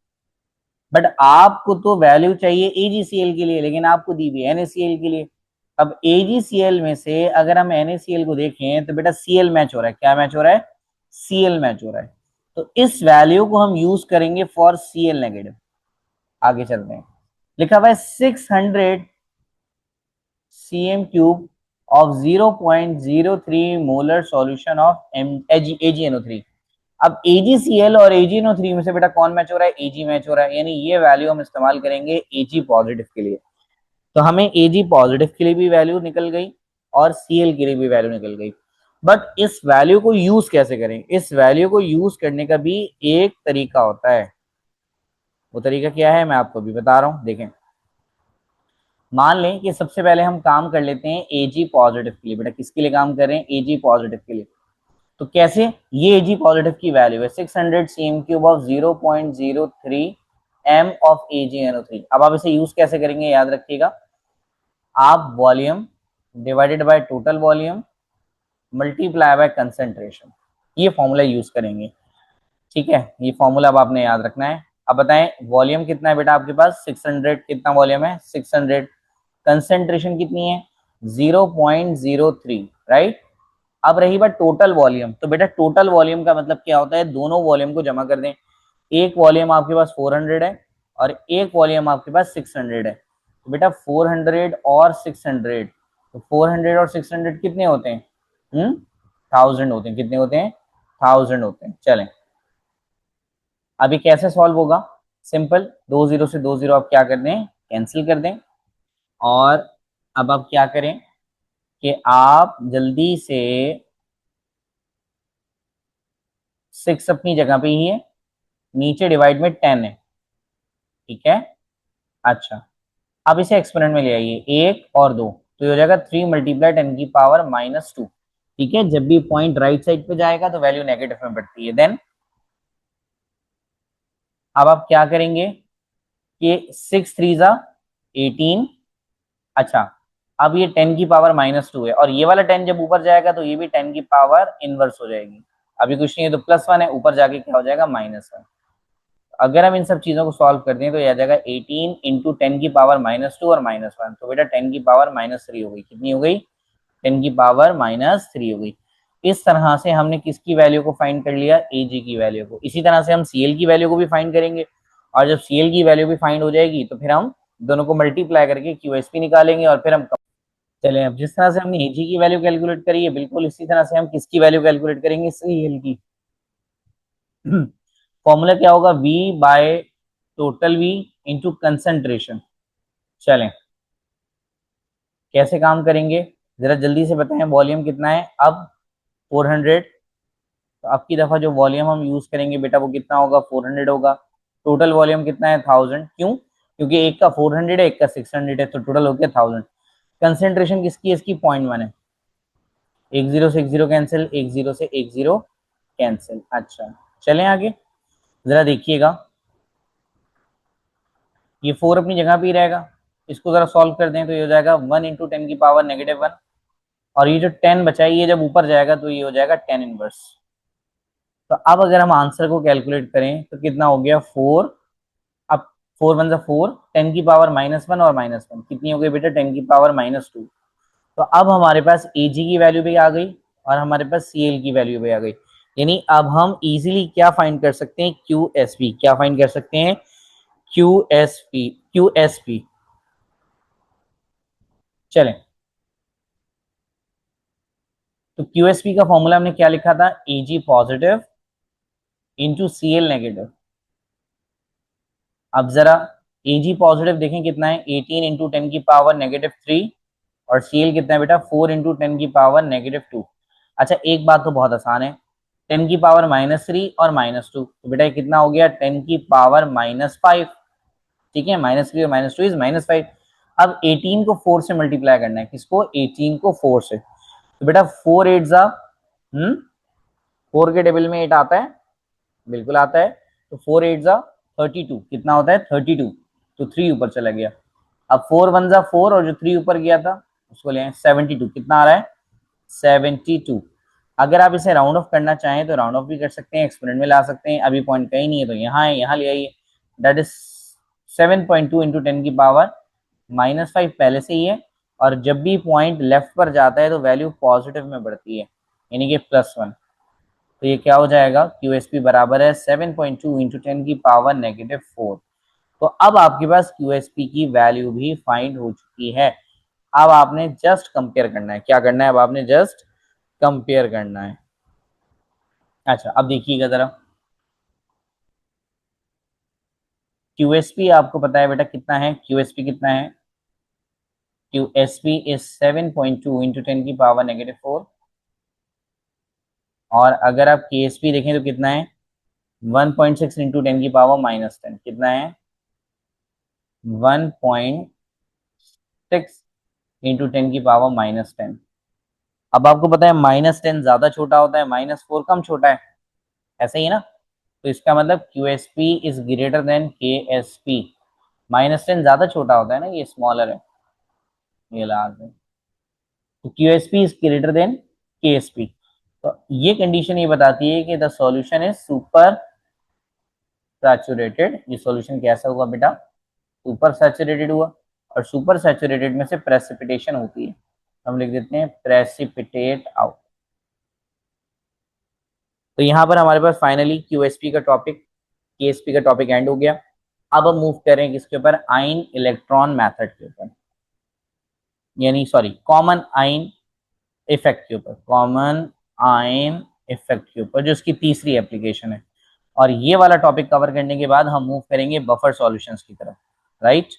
बट आपको तो वैल्यू चाहिए AgCl के लिए, लेकिन आपको दी हुई है NaCl के लिए। अब AgCl में से अगर हम NaCl को देखें तो बेटा Cl मैच हो रहा है, क्या मैच हो रहा है, Cl मैच हो रहा है, तो इस वैल्यू को हम यूज करेंगे फॉर Cl नेगेटिव। आगे चलते हैं, लिखा हुआ है 600 cm cube of 0.03 molar solution of AgNO3। अब AgCl और AgNO3 में से बेटा कौन मैच हो रहा है, Ag मैच हो रहा है, यानी ये वैल्यू हम इस्तेमाल करेंगे Ag पॉजिटिव के लिए। तो हमें Ag पॉजिटिव के लिए भी वैल्यू निकल गई और Cl के लिए भी वैल्यू निकल गई। बट इस वैल्यू को यूज कैसे करें, इस वैल्यू को यूज करने का भी एक तरीका होता है, वो तरीका क्या है मैं आपको भी बता रहा हूं, देखें। मान लें कि सबसे पहले हम काम कर लेते हैं Ag पॉजिटिव के लिए, बेटा किसके लिए काम कर रहे हैं, Ag पॉजिटिव के लिए। तो कैसे, ये Ag पॉजिटिव की वैल्यू है 600 cm cube of 0.03 m of AgNO3। अब आप इसे यूज कैसे करेंगे याद रखिएगा, आप volume divided by total volume multiply by concentration, ये फॉर्मूला यूज करेंगे। ठीक है, ये फॉर्मूला अब आपने याद रखना है। अब बताएं वॉल्यूम कितना है बेटा आपके पास, 600, कितना वॉल्यूम है 600, कंसेंट्रेशन कितनी है 0.03, राइट। अब रही बात टोटल वॉल्यूम, तो बेटा टोटल वॉल्यूम का मतलब क्या होता है, दोनों वॉल्यूम को जमा कर दें। एक वॉल्यूम आपके पास 400 है और एक वॉल्यूम आपके पास 600 है, तो बेटा 400 और 600, तो 400 और 600 कितने होते हैं, 1000 होते हैं, कितने होते हैं 1000 होते हैं। चलें अभी कैसे सॉल्व होगा, सिंपल, दो जीरो से दो जीरो आप क्या कर दें, कैंसिल कर दें। और अब आप क्या करें कि आप जल्दी से 6 अपनी जगह पे ही है, नीचे डिवाइड में 10 है, ठीक है। अच्छा, अब इसे एक्सपोनेंट में ले आइए, एक और दो, तो ये हो जाएगा 3 × 10⁻⁻²। ठीक है, जब भी पॉइंट राइट साइड पे जाएगा तो वैल्यू नेगेटिव में बढ़ती है। देन अब आप क्या करेंगे कि 6 3 × 18। अच्छा, अब ये 10⁻⁻² है और ये वाला 10 जब ऊपर जाएगा तो ये भी 10 की पावर इनवर्स हो जाएगी। अभी कुछ नहीं है तो +1 है, ऊपर जाके क्या हो जाएगा -1। अगर हम इन सब चीजों को सॉल्व कर दें तो यह आ जाएगा 18 × 10⁻², और -1, तो बेटा 10⁻³ हो गई, कितनी हो गई 10⁻³ हो गई। इस तरह से हमने किसकी वैल्यू को फाइंड कर लिया, एजी की वैल्यू को। इसी तरह से हम सीएल की वैल्यू को भी फाइंड करेंगे, और जब सीएल की वैल्यू भी फाइंड हो जाएगी तो फिर हम दोनों को मल्टीप्लाई करके क्यूएसपी निकालेंगे और फिर हम चलें। अब जिस तरह से हमने एजी की वैल्यू कैलकुलेट करी है, बिल्कुल इसी तरह से हम किसकी वैल्यू कैलकुलेट करेंगे, सीएल की। फॉर्मूला क्या होगा, V by total V into concentration. चलें कैसे काम करेंगे, जरा जल्दी से बताएं, वॉल्यूम कितना है अब 400, तो अब की दफा जो वॉल्यूम हम यूज करेंगे बेटा वो कितना होगा 400 होगा। टोटल वॉल्यूम कितना है 1000, क्यों, क्योंकि एक का 400 है एक का 600 है, तो टोटल हो गया 1000। कंसेंट्रेशन किसकी है, इसकी 0.1 है, एक जीरो से एक जीरो कैंसिल, एक जीरो से एक जीरो कैंसिल। अच्छा, चलें आगे, जरा देखिएगा, ये 4 अपनी जगह पे ही रहेगा, इसको जरा सॉल्व कर दें तो ये हो जाएगा 1 × 10⁻⁻⁻1, और ये जो 10 बचा है ये जब ऊपर जाएगा तो ये हो जाएगा 10 इनवर्स। तो अब अगर हम आंसर को कैलकुलेट करें तो कितना हो गया 4, अब 4 × 1 = 4, 10⁻⁻1 और -1 कितनी हो गई बेटा 10⁻²। तो अब हमारे पास एजी की वैल्यू भी आ गई और हमारे पास सीएल की वैल्यू भी आ गई, यानी अब हम इजीली क्या फाइंड कर सकते हैं, क्यूएसपी, क्या फाइंड कर सकते हैं, क्यूएसपी, क्यूएसपी। चलें, तो क्यूएसपी का फॉर्मूला हमने क्या लिखा था, एजी पॉजिटिव इंटू सीएल नेगेटिव। अब जरा एजी पॉजिटिव देखें कितना है, 18 × 10⁻³ और सीएल कितना है बेटा 4 × 10⁻⁻²। अच्छा, एक बात तो बहुत आसान है, 10⁻³ और -2, तो बेटा ये कितना हो गया 10⁻⁻5। ठीक है, -3 और -2 इज -5। अब 18 को 4 से मल्टीप्लाई करना है, किसको 18 को 4 से, तो बेटा 4 8 जा 4 के टेबल में 8 आता है, बिल्कुल आता है, तो 4 8 जा 32, कितना होता है 32, तो 3 ऊपर चला गया। अब 4 1 जा 4 और जो 3 ऊपर गया था उसको ले 72, कितना आ रहा है 72। अगर आप इसे राउंड ऑफ करना चाहें तो राउंड ऑफ भी कर सकते हैं, एक्सपोनेंट में ला सकते हैं, अभी पॉइंट कहीं नहीं है तो यहाँ है, यहाँ ले आइए, दैट इज 7.2 × 10⁻⁻5 पहले से ही है, और जब भी पॉइंट लेफ्ट पर जाता है तो वैल्यू पॉजिटिव में बढ़ती है, यानी कि +1। तो ये क्या हो जाएगा, क्यूएसपी बराबर है 7.2 × 10⁻⁻4। तो अब आपके पास क्यूएसपी की वैल्यू भी फाइंड हो चुकी है। अब आपने जस्ट कंपेयर करना है, क्या करना है, अब आपने जस्ट कंपेयर करना है। अच्छा, अब देखिएगा जरा, क्यूएसपी आपको पता है बेटा कितना है, क्यूएसपी कितना है, क्यूएसपी इज 7.2 × 10⁻⁻4, और अगर आप केएसपी देखें तो कितना है 1.6 × 10⁻⁻10, कितना है 1.6 × 10⁻⁻10। अब आपको पता है -10 ज्यादा छोटा होता है, -4 कम छोटा है, ऐसा ही है ना, तो इसका मतलब क्यूएसपी इज ग्रेटर देन केएसपी। -10 ज्यादा छोटा होता है ना, ये स्मॉलर है, ये लार्ज है। तो QSP is greater than KSP। तो ये कंडीशन ये बताती है कि the solution is super saturated. ये सॉल्यूशन कैसा हुआ बेटा? सुपर सैचुरेटेड हुआ। और सुपर सैचुरेटेड में से प्रेसिपिटेशन होती है, हम लिख देते हैं प्रेसिपिटेट आउट। तो यहां पर हमारे पास फाइनली QSP का टॉपिक, KSP का टॉपिक एंड हो गया। अब हम मूव करें किसके ऊपर? आयन इलेक्ट्रॉन मेथड के ऊपर, यानी सॉरी कॉमन आयन इफेक्ट के ऊपर, कॉमन आयन इफेक्ट के ऊपर, जो इसकी तीसरी एप्लीकेशन है। और ये वाला टॉपिक कवर करने के बाद हम मूव करेंगे बफर सॉल्यूशंस की तरफ, राइट।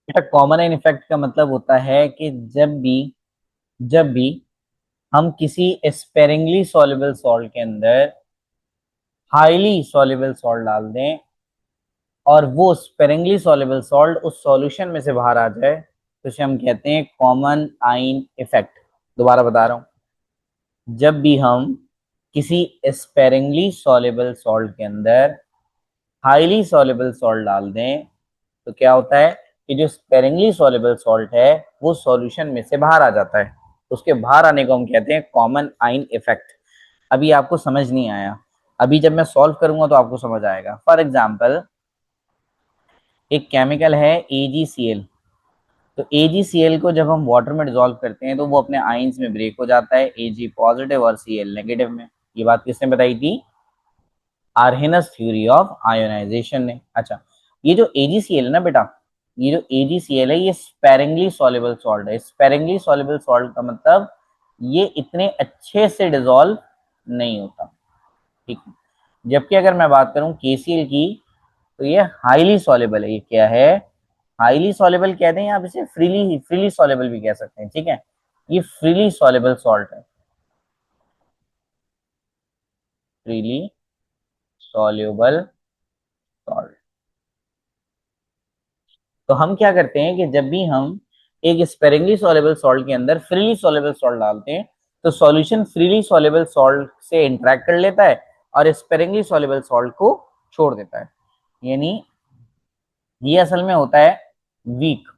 बेटा कॉमन आयन इफेक्ट का मतलब होता है कि जब भी हम किसी स्पेरिंगली सॉल्युबल सॉल्ट के अंदर हाईली सॉल्युबल सॉल्ट डाल दें और वो स्पेरिंगली सॉल्युबल सॉल्ट उस सॉल्यूशन में से बाहर आ जाए, तो उसे हम कहते हैं कॉमन आयन इफेक्ट। दोबारा बता रहा हूं, जब भी हम किसी स्पेरिंगली सॉल्युबल सॉल्ट के अंदर हाईली सॉल्युबल सॉल्ट डाल दें, तो क्या होता है कि जो स्पेरिंगली सॉल्युबल सॉल्ट है वो सॉल्यूशन में से बाहर आ जाता है। उसके बाहर आने को हम कहते हैं कॉमन आयन इफेक्ट। अभी आपको समझ नहीं आया, अभी जब मैं सॉल्व करूंगा तो आपको समझ आएगा। फॉर एग्जाम्पल, एक केमिकल है AgCl। तो AgCl को जब हम वाटर में डिजोल्व करते हैं तो वो अपने आयंस में ब्रेक हो जाता है, Ag पॉजिटिव और Cl नेगेटिव में। ये बात किसने बताई थी? आर्हेनस थ्योरी ऑफ आयोनाइजेशन ने। अच्छा, ये जो AgCl है ना बेटा, ये जो AgCl है ये स्पेरिंगली सॉल्युबल सॉल्ट है। स्पेरिंगली सॉल्युबल सॉल्ट का मतलब ये इतने अच्छे से डिजोल्व नहीं होता, ठीक है। जबकि अगर मैं बात करूं KCl की, तो ये हाईली सॉल्युबल है। ये क्या है? हाईली सॉल्युबल कहते हैं, आप इसे फ्रीली फ्रीली सॉल्युबल भी कह सकते हैं, ठीक है। ये फ्रीली सॉल्युबल सॉल्ट है, फ्रीली सॉल्युबल सॉल्ट। तो हम क्या करते हैं कि जब भी हम एक स्पेरिंगली सॉल्युबल सॉल्ट के अंदर फ्रीली सॉल्युबल सॉल्ट डालते हैं, तो सॉल्यूशन फ्रीली सॉल्युबल सॉल्ट से इंटरेक्ट कर लेता है और स्पेरिंगली सॉल्युबल सॉल्ट को छोड़ देता है। यानी ये असल में होता है वीक,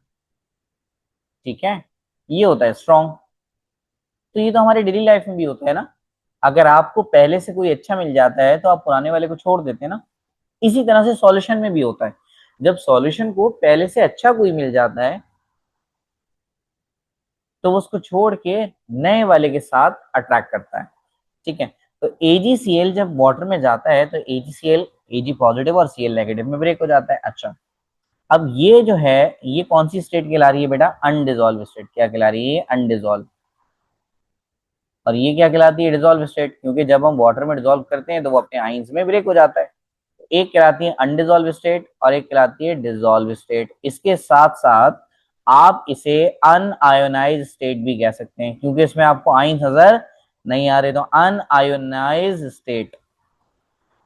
ठीक है, ये होता है स्ट्रॉन्ग। तो ये तो हमारे डेली लाइफ में भी होता है ना। अगर आपको पहले से कोई अच्छा मिल जाता है तो आप पुराने वाले को छोड़ देते हैं ना। इसी तरह से सॉल्यूशन में भी होता है, जब सॉल्यूशन को पहले से अच्छा कोई मिल जाता है तो वो उसको छोड़ के नए वाले के साथ अट्रैक्ट करता है, ठीक है। तो AgCl जब वाटर में जाता है तो AgCl Ag पॉजिटिव और Cl नेगेटिव में ब्रेक हो जाता है। अच्छा, अब ये जो है ये कौन सी स्टेट कहला रही है बेटा? Undissolved state. क्या कहला रही है? अनडिजोल्व। और ये क्या कहलाती है? डिजोल्व स्टेट, क्योंकि जब हम वाटर में डिजोल्व करते हैं तो वो अपने आइंस में ब्रेक हो जाता है। एक कहलाती है अनडिजोल्व स्टेट और एक कहलाती है डिजोल्व स्टेट। इसके साथ साथ आप इसे अनआयोनाइज स्टेट भी कह सकते हैं, क्योंकि इसमें आपको आयंस नजर नहीं आ रहे, तो अनआयोनाइज स्टेट।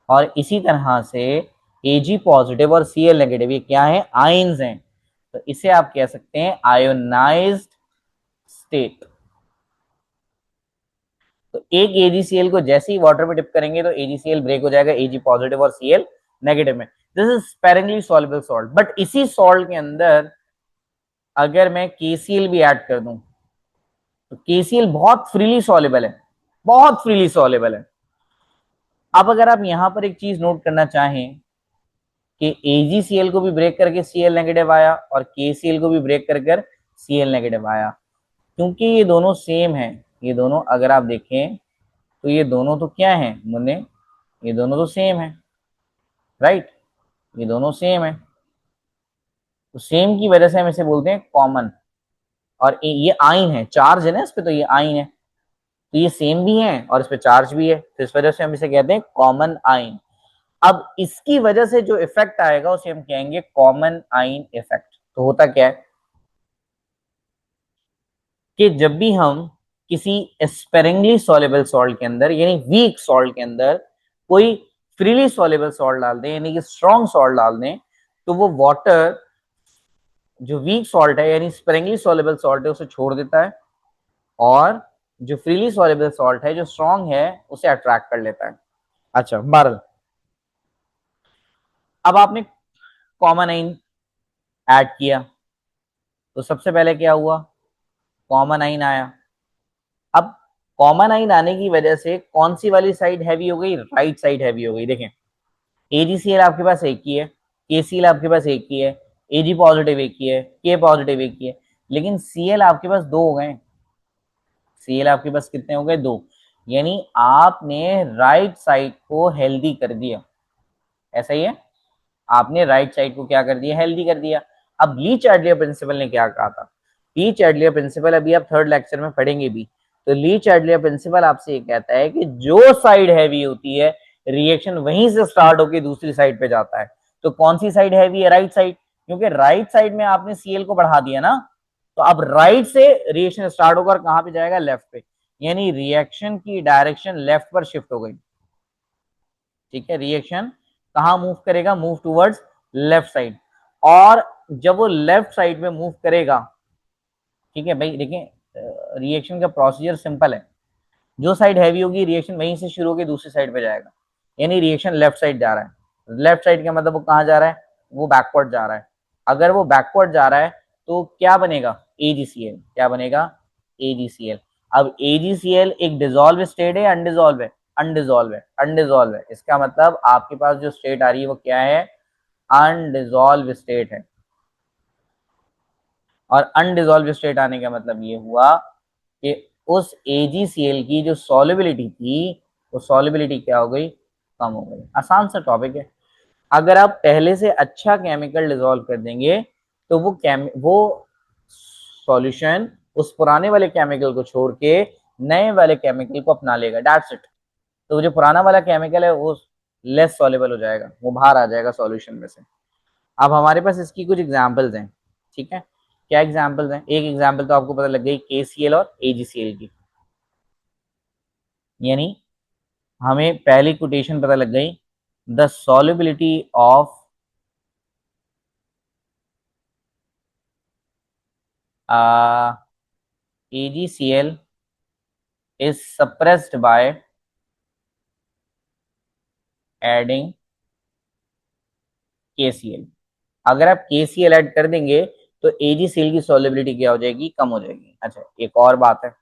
और इसी तरह से Ag पॉजिटिव और Cl नेगेटिव ये क्या है? आयंस हैं, तो इसे आप कह सकते हैं आयोनाइज्ड स्टेट। तो एक AgCl को जैसे ही वाटर में डिप करेंगे तो AgCl ब्रेक हो जाएगा, Ag पॉजिटिव और Cl नेगेटिव में। This is sparingly soluble salt. But इसी सॉल्ट के अंदर अगर मैं KCl भी ऐड कर दूं तो KCl बहुत फ्रीली सॉल्युबल है, बहुत फ्रीली सॉल्युबल है। अब अगर आप यहां पर एक चीज नोट करना चाहें कि AgCl को भी ब्रेक करके Cl नेगेटिव आया और KCl को भी ब्रेक कर Cl नेगेटिव आया, क्योंकि ये दोनों सेम है। ये दोनों अगर आप देखें तो ये दोनों तो क्या है मुन्ने? ये दोनों तो सेम है, राइट। ये दोनों सेम है, तो सेम की वजह से हम इसे बोलते हैं कॉमन। और ये आइन है, चार्ज है ना इस पे, तो ये आइन है, तो ये सेम भी है और इस पे चार्ज भी है, तो इस वजह से हम इसे कहते हैं कॉमन आइन। अब इसकी वजह से जो इफेक्ट आएगा उसे हम कहेंगे कॉमन आइन इफेक्ट। तो होता क्या है कि जब भी हम किसी स्पेरिंगली सॉल्युबल सॉल्ट के अंदर, यानी वीक सॉल्ट के अंदर, कोई फ्रीली सॉल्युबल सॉल्ट डाल दें, यानी कि स्ट्रॉन्ग सॉल्ट डाल दें, तो वो वाटर जो वीक सॉल्ट है यानी स्पेरिंगली सॉल्युबल सॉल्ट है उसे छोड़ देता है, और जो फ्रीली सॉल्युबल सॉल्ट है जो स्ट्रॉन्ग है उसे अट्रैक्ट कर लेता है। अच्छा बहरल, अब आपने कॉमन आइन ऐड किया, तो सबसे पहले क्या हुआ, कॉमन आइन आया। अब कॉमन आइन आने की वजह से कौन सी वाली साइड हैवी हो गई, राइट साइड हैवी हो गई। देखें एजीसीएल आपके पास एक ही है, केसीएल आपके पास एक ही है, एजी पॉजिटिव एक ही है, के पॉजिटिव एक ही है, लेकिन सीएल आपके पास दो हो गए। सीएल आपके पास कितने हो गए, दो। यानी आपने राइट साइड को हेल्दी कर दिया, ऐसा ही है, आपने राइट साइड को क्या कर दिया, हेल्दी कर दिया। अब ली चार्डियर प्रिंसिपल ने क्या कहा था, ली चार्डियर प्रिंसिपल अभी आप थर्ड लेक्चर में पढ़ेंगे भी। तो ली चार्डियर प्रिंसिपल आपसे ये कहता है कि जो साइड हैवी होती है रिएक्शन वहीं से स्टार्ट होकर दूसरी साइड पे जाता है। तो कौन सी साइड हैवी है, राइट साइड, क्योंकि राइट साइड में आपने सीएल को बढ़ा दिया ना। तो अब राइट से रिएक्शन स्टार्ट होकर कहां पे जाएगा, लेफ्ट पे। यानी रिएक्शन की डायरेक्शन लेफ्ट पर शिफ्ट हो गई। ठीक है, रिएक्शन कहां मूव करेगा, मूव टूवर्ड्स लेफ्ट साइड। और जब वो लेफ्ट साइड में मूव करेगा, ठीक है भाई, देखिए रिएक्शन का प्रोसीजर सिंपल है। जो साइड हैवी होगी रिएक्शन वहीं से शुरू होकर दूसरी साइड पे जाएगा। यानी रिएक्शन लेफ्ट साइड जा रहा है, लेफ्ट साइड का मतलब वो कहां जा रहा है, वो बैकवर्ड जा रहा है। अगर वो बैकवर्ड जा रहा है तो क्या बनेगा, एजीसीएल। क्या बनेगा, एजीसीएल। अब एजीसीएल एक डिजोल्व स्टेट है, अनडिजोल्व है, अनडिजोल्व है, अनडिजोल्व है। इसका मतलब आपके पास जो स्टेट आ रही है वो क्या है, अनडिजोल्व स्टेट है। और अनडिजोल्व स्टेट आने का मतलब ये हुआ कि उस एजीसीएल की जो सॉल्युबिलिटी थी वो सॉल्युबिलिटी क्या हो गई, कम हो गई। आसान सा टॉपिक है। अगर आप पहले से अच्छा केमिकल डिजोल्व कर देंगे तो वो सॉल्यूशन उस पुराने वाले केमिकल को छोड़ के नए वाले केमिकल को अपना लेगा, दैट्स इट। तो जो पुराना वाला केमिकल है वो लेस सॉल्युबल हो जाएगा, वो बाहर आ जाएगा सॉल्यूशन में से। अब हमारे पास इसकी कुछ एग्जांपल्स हैं, ठीक है। क्या एग्जांपल्स हैं, एक एग्जांपल तो आपको पता लग गई केसीएल और एजीसीएल की। यानी हमें पहली कोटेशन पता लग गई, the solubility of AgCl is suppressed by adding KCl। अगर आप KCl ऐड कर देंगे तो AgCl की सॉल्युबिलिटी क्या हो जाएगी, कम हो जाएगी। अच्छा एक और बात है,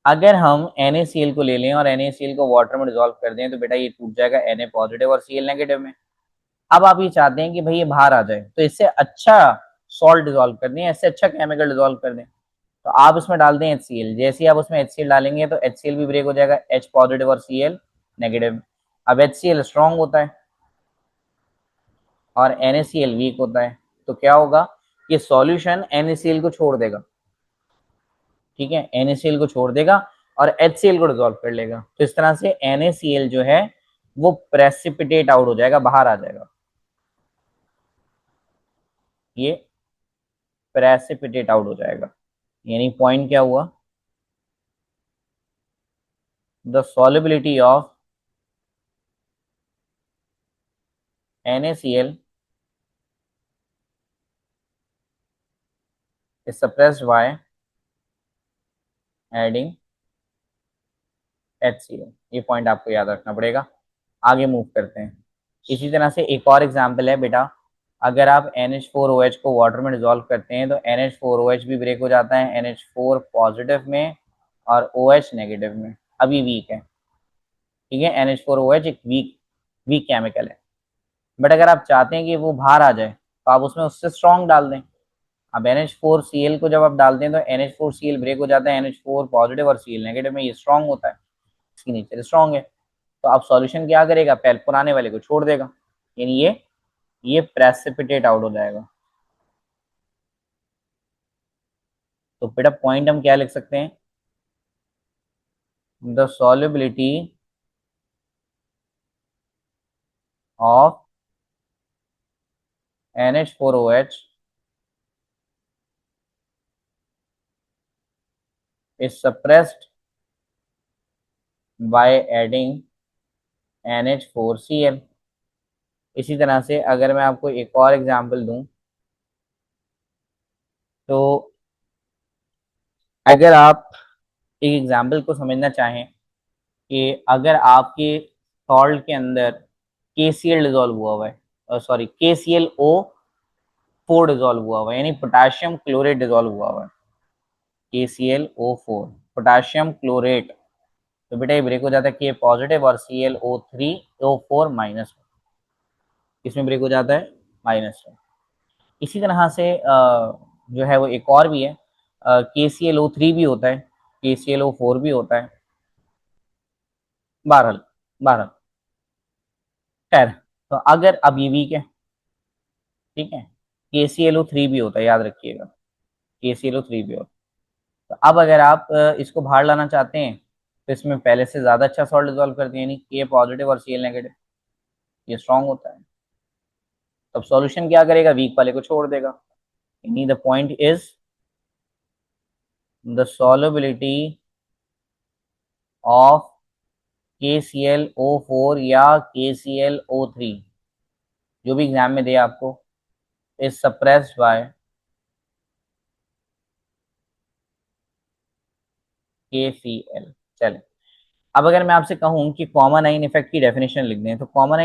अगर हम NaCl को ले लें और NaCl को वाटर में डिजोल्व कर दें तो बेटा ये टूट जाएगा Na पॉजिटिव और Cl नेगेटिव में। अब आप ये चाहते हैं कि भाई ये बाहर आ जाए, तो इससे अच्छा सॉल्ट डिजोल्व कर दें, इससे अच्छा केमिकल डिजोल्व कर दें, तो आप इसमें डाल दें HCl। जैसे ही आप उसमें HCl डालेंगे तो HCl भी ब्रेक हो जाएगा, H पॉजिटिव और Cl नेगेटिव। अब HCl स्ट्रॉन्ग होता है और NaCl वीक होता है, तो क्या होगा कि सॉल्यूशन NaCl को छोड़ देगा, ठीक है, NaCl को छोड़ देगा और HCl को डिजोल्व कर लेगा। तो इस तरह से NaCl जो है वो प्रेसिपिटेट आउट हो जाएगा, बाहर आ जाएगा, ये प्रेसिपिटेट आउट हो जाएगा। यानी पॉइंट क्या हुआ, the solubility of NaCl is suppressed by adding HCl। ये पॉइंट आपको याद रखना पड़ेगा। आगे मूव करते हैं। इसी तरह से एक और एग्जांपल है बेटा, अगर आप NH4OH को वाटर में डिजोल्व करते हैं तो NH4OH भी ब्रेक हो जाता है, NH4 पॉजिटिव में और OH नेगेटिव में। अभी वीक है, ठीक है, NH4OH एक वीक केमिकल है। बट अगर आप चाहते हैं कि वो बाहर आ जाए तो आप उसमें उससे स्ट्रॉन्ग डाल दें। अब NH4Cl को जब आप डालते हैं तो NH4Cl ब्रेक हो जाता है NH4 पॉजिटिव और Cl नेगेटिव में, ये स्ट्रॉन्ग होता है, इसकी नेचर स्ट्रॉन्ग है। तो अब सॉल्यूशन क्या करेगा, पहले पुराने वाले को छोड़ देगा, यानी ये प्रेसिपिटेट आउट हो जाएगा। तो बेटा पॉइंट हम क्या लिख सकते हैं, the solubility of NH4OH is suppressed by adding NH4Cl। इसी तरह से अगर मैं आपको एक और एग्जांपल दूं, तो अगर आप एक एग्जांपल को समझना चाहें कि अगर आपके सॉल्ट के अंदर KCl डिजोल्व हुआ हुआ है, सॉरी KClO फोर डिजोल्व हुआ है, यानी पोटेशियम क्लोरेट डिजोल्व हुआ है, KClO4 पोटेशियम क्लोरेट। तो बेटा ये ब्रेक हो जाता है K पॉजिटिव और ClO3O4 माइनस, इसमें ब्रेक हो जाता है माइनस में। इसी तरह से जो है वो एक और भी है, KClO3 भी होता है, KClO4 भी होता है। बहरहाल बहरहाल खैर, तो अगर अब ये वीक है, ठीक है, KClO3 भी होता है, याद रखिएगा, KClO3 भी होता है। तो अब अगर आप इसको बाहर लाना चाहते हैं, तो इसमें पहले से ज्यादा अच्छा सॉल्ट डिजोल्व कर दिया, यानी K पॉजिटिव और Cl नेगेटिव, ये स्ट्रांग होता है। तब सॉल्यूशन क्या करेगा, वीक वाले को छोड़ देगा, यानी the point is the solubility of KClO4 या KClO3, जो भी एग्जाम में दे आपको, इज सप्रेस्ड बाय KCl। चले, अब अगर मैं आपसे कहूं कि कॉमन आइन इफेक्ट की डेफिनेशन लिख दें, तो कॉमन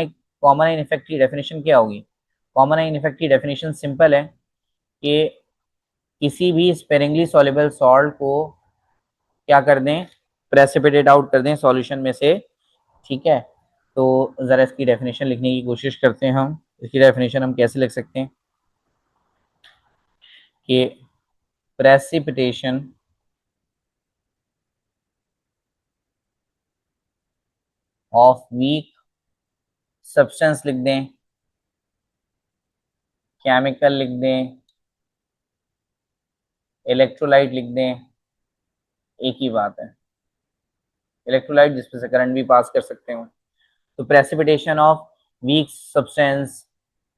आइन इफेक्ट की डेफिनेशन क्या होगी? कॉमन आइन इफेक्ट की डेफिनेशन सिंपल है कि किसी भी स्पेरिंगली सॉल्युबल सॉल्ट को क्या कर दें, प्रेसिपिटेट आउट कर दें सॉल्यूशन में से, ठीक है। तो जरा इसकी डेफिनेशन लिखने की कोशिश करते हैं हम। इसकी डेफिनेशन हम कैसे लिख सकते हैं कि प्रेसिपिटेशन ऑफ वीक सब्सटेंस लिख दें, केमिकल लिख दें, इलेक्ट्रोलाइट लिख दें, एक ही बात है, इलेक्ट्रोलाइट जिसमें से करंट भी पास कर सकते हो। तो precipitation of weak substance,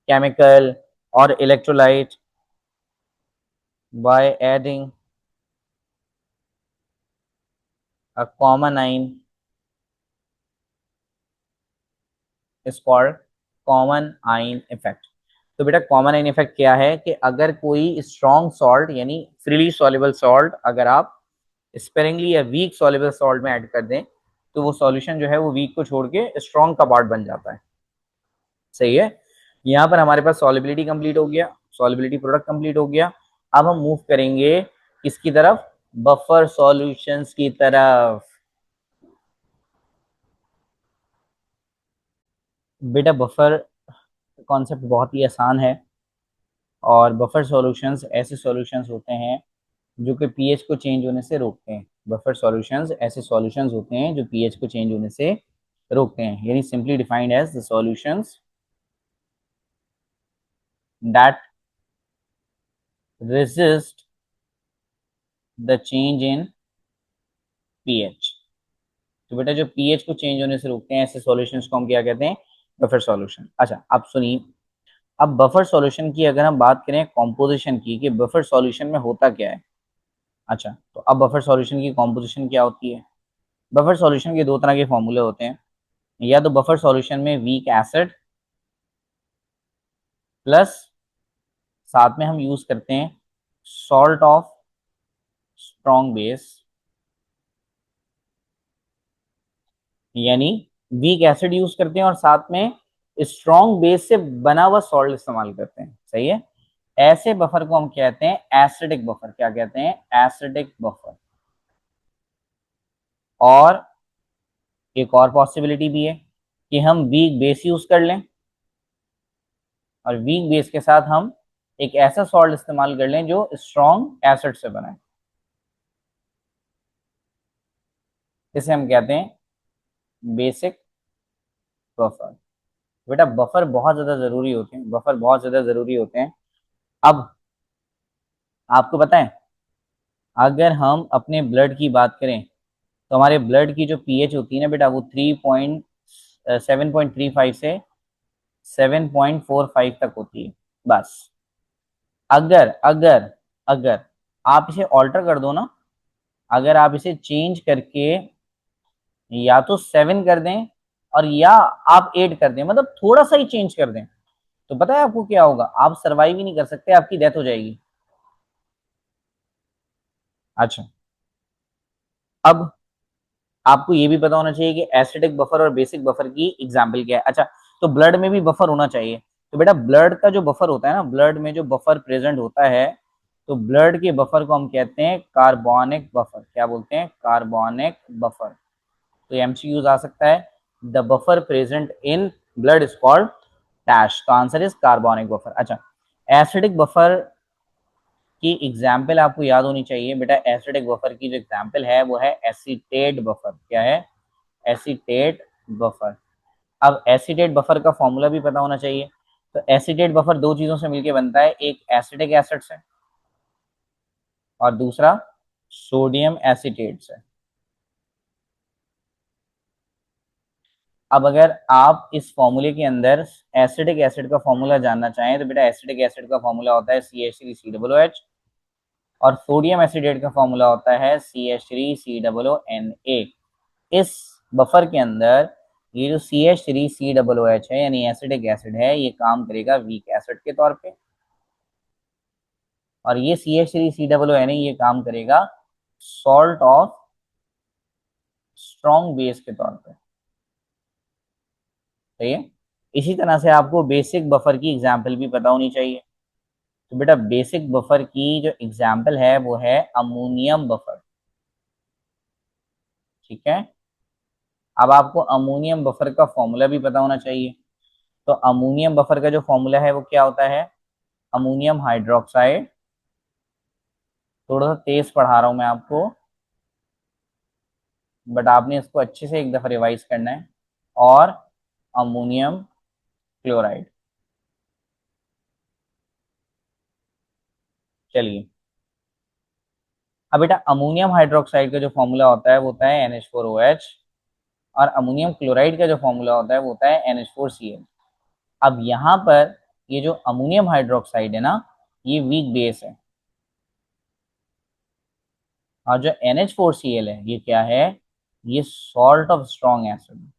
chemical और electrolyte by adding a common ion is called common ion effect. तो बेटा कॉमन आइन इफेक्ट क्या है कि अगर कोई स्ट्रॉन्ग सॉल्ट यानी फ्रीली सॉल्युबल सॉल्ट अगर आप स्पेरिंगली या वीक सॉल्युबल सॉल्ट में ऐड कर दें, तो वो सॉल्यूशन जो है वो वीक को छोड़ के स्ट्रॉन्ग का पार्ट बन जाता है। सही है, यहाँ पर हमारे पास सॉलिबिलिटी कंप्लीट हो गया, सॉलिबिलिटी प्रोडक्ट कंप्लीट हो गया। अब हम मूव करेंगे किसकी तरफ, बफर सॉल्यूशंस की तरफ। बेटा बफर कॉन्सेप्ट बहुत ही आसान है, और बफर सॉल्यूशंस ऐसे सॉल्यूशंस होते हैं जो कि पीएच को चेंज होने से रोकते हैं। बफर सॉल्यूशंस ऐसे सॉल्यूशंस होते हैं जो पीएच को चेंज होने से रोकते हैं, यानी simply defined as the solutions that resist the change in pH। तो बेटा जो पीएच को चेंज होने से रोकते हैं ऐसे सॉल्यूशंस को हम क्या कहते हैं, बफर सॉल्यूशन। अच्छा अब सुनिए, अब बफर सॉल्यूशन की अगर हम बात करें कॉम्पोजिशन की, कि बफर सॉल्यूशन में होता क्या है। अच्छा तो अब बफर सॉल्यूशन की कॉम्पोजिशन क्या होती है। बफर सॉल्यूशन के दो तरह के फॉर्मूले होते हैं, या तो बफर सॉल्यूशन में वीक एसिड प्लस साथ में हम यूज करते हैं सॉल्ट ऑफ स्ट्रॉन्ग बेस, यानी वीक एसिड यूज करते हैं और साथ में स्ट्रॉन्ग बेस से बना हुआ सॉल्ट इस्तेमाल करते हैं। सही है, ऐसे बफर को हम कहते हैं एसिडिक बफर। क्या कहते हैं, एसिडिक बफर। और एक और पॉसिबिलिटी भी है कि हम वीक बेस यूज कर लें, और वीक बेस के साथ हम एक ऐसा सॉल्ट इस्तेमाल कर लें जो स्ट्रॉन्ग एसिड से बना है, इसे हम कहते हैं बेसिक बफर। बेटा बफर बहुत ज्यादा जरूरी होते हैं, बफर बहुत ज्यादा जरूरी होते हैं। अब आपको पता है, अगर हम अपने ब्लड की बात करें, तो हमारे ब्लड की जो पीएच होती है ना बेटा, वो 7.35 से 7.45 तक होती है बस। अगर अगर अगर आप इसे ऑल्टर कर दो ना, अगर आप इसे चेंज करके या तो 7 कर दें और या आप 8 कर दें, मतलब थोड़ा सा ही चेंज कर दें, तो पता है आपको क्या होगा, आप सरवाइव ही नहीं कर सकते, आपकी डेथ हो जाएगी। अच्छा अब आपको ये भी पता होना चाहिए कि एसिडिक बफर और बेसिक बफर की एग्जाम्पल क्या है। अच्छा तो ब्लड में भी बफर होना चाहिए, तो बेटा ब्लड का जो बफर होता है ना, ब्लड में जो बफर प्रेजेंट होता है, तो ब्लड के बफर को हम कहते हैं कार्बोनिक बफर। क्या बोलते हैं? Carbonic buffer. तो एमसीक्यूज आ सकता है, the buffer present in blood is called dash. तो आंसर इज कार्बोनिक बफर। अच्छा, एसिडिक बफर की एग्जाम्पल आपको याद होनी चाहिए बेटा। एसिडिक बफर की जो एग्जाम्पल है वो है एसीटेट बफर। क्या है? Acetate buffer. अब एसीटेट बफर का फॉर्मूला भी पता होना चाहिए। तो एसीटेट बफर दो चीजों से मिलकर बनता है, एक एसिटिक एसिड से और दूसरा सोडियम एसीटेट से। अब अगर आप इस फॉर्मूले के अंदर एसिटिक एसिड का फॉर्मूला जानना चाहें तो बेटा एसिटिक एसिड का फॉर्मूला होता है CH3COOH और सोडियम एसिडेट का फॉर्मूला होता है CH3COONA। इस बफर के अंदर ये जो CH3COOH है यानी एसिडिक एसिड है, ये काम करेगा वीक एसिड के तौर पे, और ये CH3COONA ये काम करेगा सॉल्ट ऑफ स्ट्रॉन्ग बेस के तौर पे। सही है। इसी तरह से आपको बेसिक बफर की एग्जाम्पल भी पता होनी चाहिए। तो बेटा बेसिक बफर की जो एग्जाम्पल है वो है अमोनियम बफर। ठीक है। अब आपको अमोनियम बफर का फॉर्मूला भी पता होना चाहिए। तो अमोनियम बफर का जो फॉर्मूला है वो क्या होता है? अमोनियम हाइड्रोक्साइड, थोड़ा सा तेज पढ़ा रहा हूं मैं आपको, बट आपने इसको अच्छे से एक दफा रिवाइज करना है। और अमोनियम क्लोराइड। चलिए, अब बेटा अमोनियम हाइड्रोक्साइड का जो फॉर्मूला होता है वो होता है NH4OH, और अमोनियम क्लोराइड का जो फॉर्मूला होता है वो होता है NH4Cl। अब यहाँ पर ये जो अमोनियम हाइड्रोक्साइड है ना, ये वीक बेस है, और जो NH4Cl है ये क्या है? ये salt of strong acid.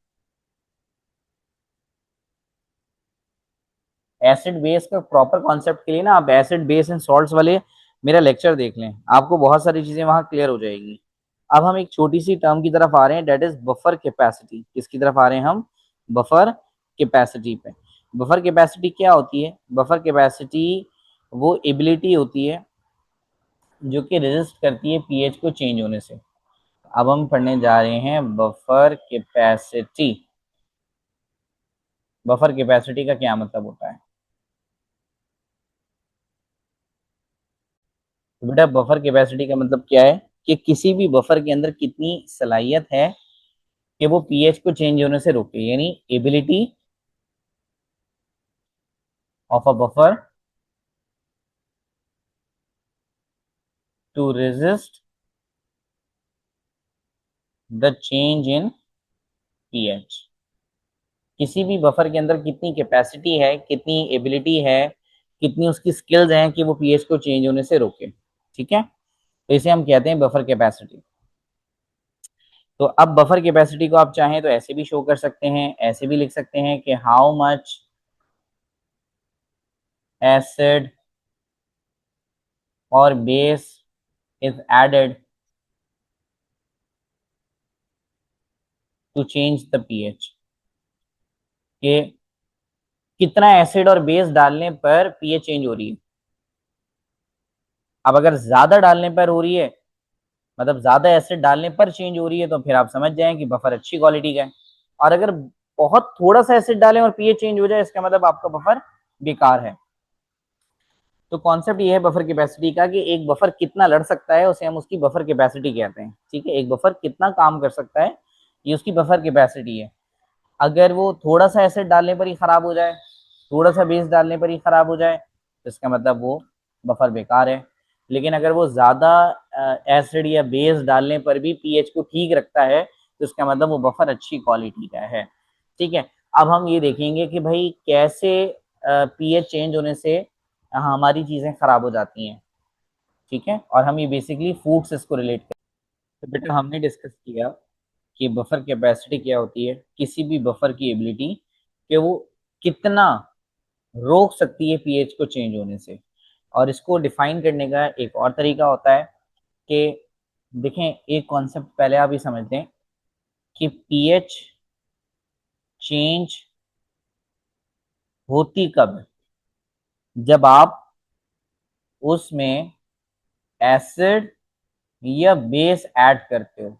Acid base का प्रॉपर कॉन्सेप्ट के लिए ना आप एसिड बेस एंड सॉल्ट्स वाले मेरा लेक्चर देख लें, आपको बहुत सारी चीजें वहां क्लियर हो जाएगी। अब हम एक छोटी सी टर्म की तरफ आ रहे हैं, डेट इज बफर कैपेसिटी। किसकी तरफ आ रहे हैं हम? बफर कैपेसिटी पे। बफर कैपेसिटी क्या होती है? बफर कैपेसिटी वो एबिलिटी होती है जो कि रेजिस्ट करती है पीएच को चेंज होने से। अब हम पढ़ने जा रहे हैं बफर कैपेसिटी। बफर कैपेसिटी का क्या मतलब होता है? तो बेटा बफर कैपेसिटी का मतलब क्या है कि किसी भी बफर के अंदर कितनी सलाहियत है कि वो पीएच को चेंज होने से रोके, यानी ability of a buffer to resist the change in pH. किसी भी बफर के अंदर कितनी कैपेसिटी है, कितनी एबिलिटी है, कितनी उसकी स्किल्स हैं कि वो पीएच को चेंज होने से रोके। ठीक है। तो इसे हम कहते हैं बफर कैपेसिटी। तो अब बफर कैपेसिटी को आप चाहें तो ऐसे भी शो कर सकते हैं, ऐसे भी लिख सकते हैं कि हाउ मच एसिड और base is added to change the pH। कि कितना एसिड और बेस डालने पर पीएच चेंज हो रही है। अब अगर ज्यादा डालने पर हो रही है, मतलब ज्यादा एसिड डालने पर चेंज हो रही है, तो फिर आप समझ जाएं कि बफर अच्छी क्वालिटी का है। और अगर बहुत थोड़ा सा एसिड डालें और पीएच चेंज हो जाए, इसका मतलब आपका बफर बेकार है। तो कॉन्सेप्ट ये है बफर कैपेसिटी का कि एक बफर कितना लड़ सकता है, उसे हम उसकी बफर कैपेसिटी कहते हैं। ठीक है। एक बफर कितना काम कर सकता है, ये उसकी बफर कैपेसिटी है। अगर वो थोड़ा सा एसिड डालने पर ही खराब हो जाए, थोड़ा सा बेस डालने पर ही खराब हो जाए, तो इसका मतलब वो बफर बेकार है। लेकिन अगर वो ज्यादा एसिड या बेस डालने पर भी पीएच को ठीक रखता है, तो इसका मतलब वो बफर अच्छी क्वालिटी का है। ठीक है। अब हम ये देखेंगे कि भाई कैसे पीएच चेंज होने से हमारी चीजें खराब हो जाती हैं। ठीक है। और हम ये बेसिकली फूड से इसको रिलेट करें। तो बेटा हमने डिस्कस किया कि बफर कैपेसिटी क्या होती है, किसी भी बफर की एबिलिटी कि वो कितना रोक सकती है पीएच को चेंज होने से। और इसको डिफाइन करने का एक और तरीका होता है कि देखें, एक कॉन्सेप्ट पहले आप ही समझ लें कि पीएच चेंज होती कब? जब आप उसमें एसिड या बेस ऐड करते हो।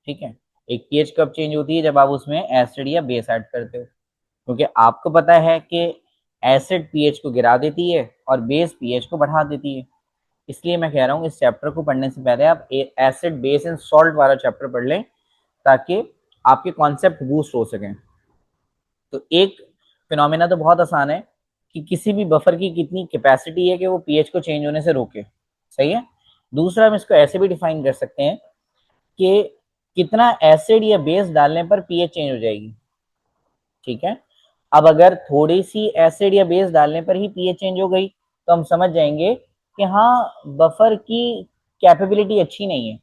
ठीक है, एक पीएच कब चेंज होती है? जब आप उसमें एसिड या बेस ऐड करते हो, क्योंकि आपको पता है कि एसिड पीएच को गिरा देती है और बेस पीएच को बढ़ा देती है। इसलिए मैं कह रहा हूँ इस चैप्टर को पढ़ने से पहले आप एसिड बेस एंड सॉल्ट वाला चैप्टर पढ़ लें, ताकि आपके कॉन्सेप्ट बूस्ट हो सकें। तो एक फिनोमेना तो बहुत आसान है कि किसी भी बफर की कितनी कैपेसिटी है कि वो पीएच को चेंज होने से रोके। सही है। दूसरा हम इसको ऐसे भी डिफाइन कर सकते हैं कि कितना एसिड या बेस डालने पर पीएच चेंज हो जाएगी। ठीक है, अब अगर थोड़ी सी एसिड या बेस डालने पर ही पीएच चेंज हो गई तो हम समझ जाएंगे कि हाँ, बफर की कैपेबिलिटी अच्छी नहीं है।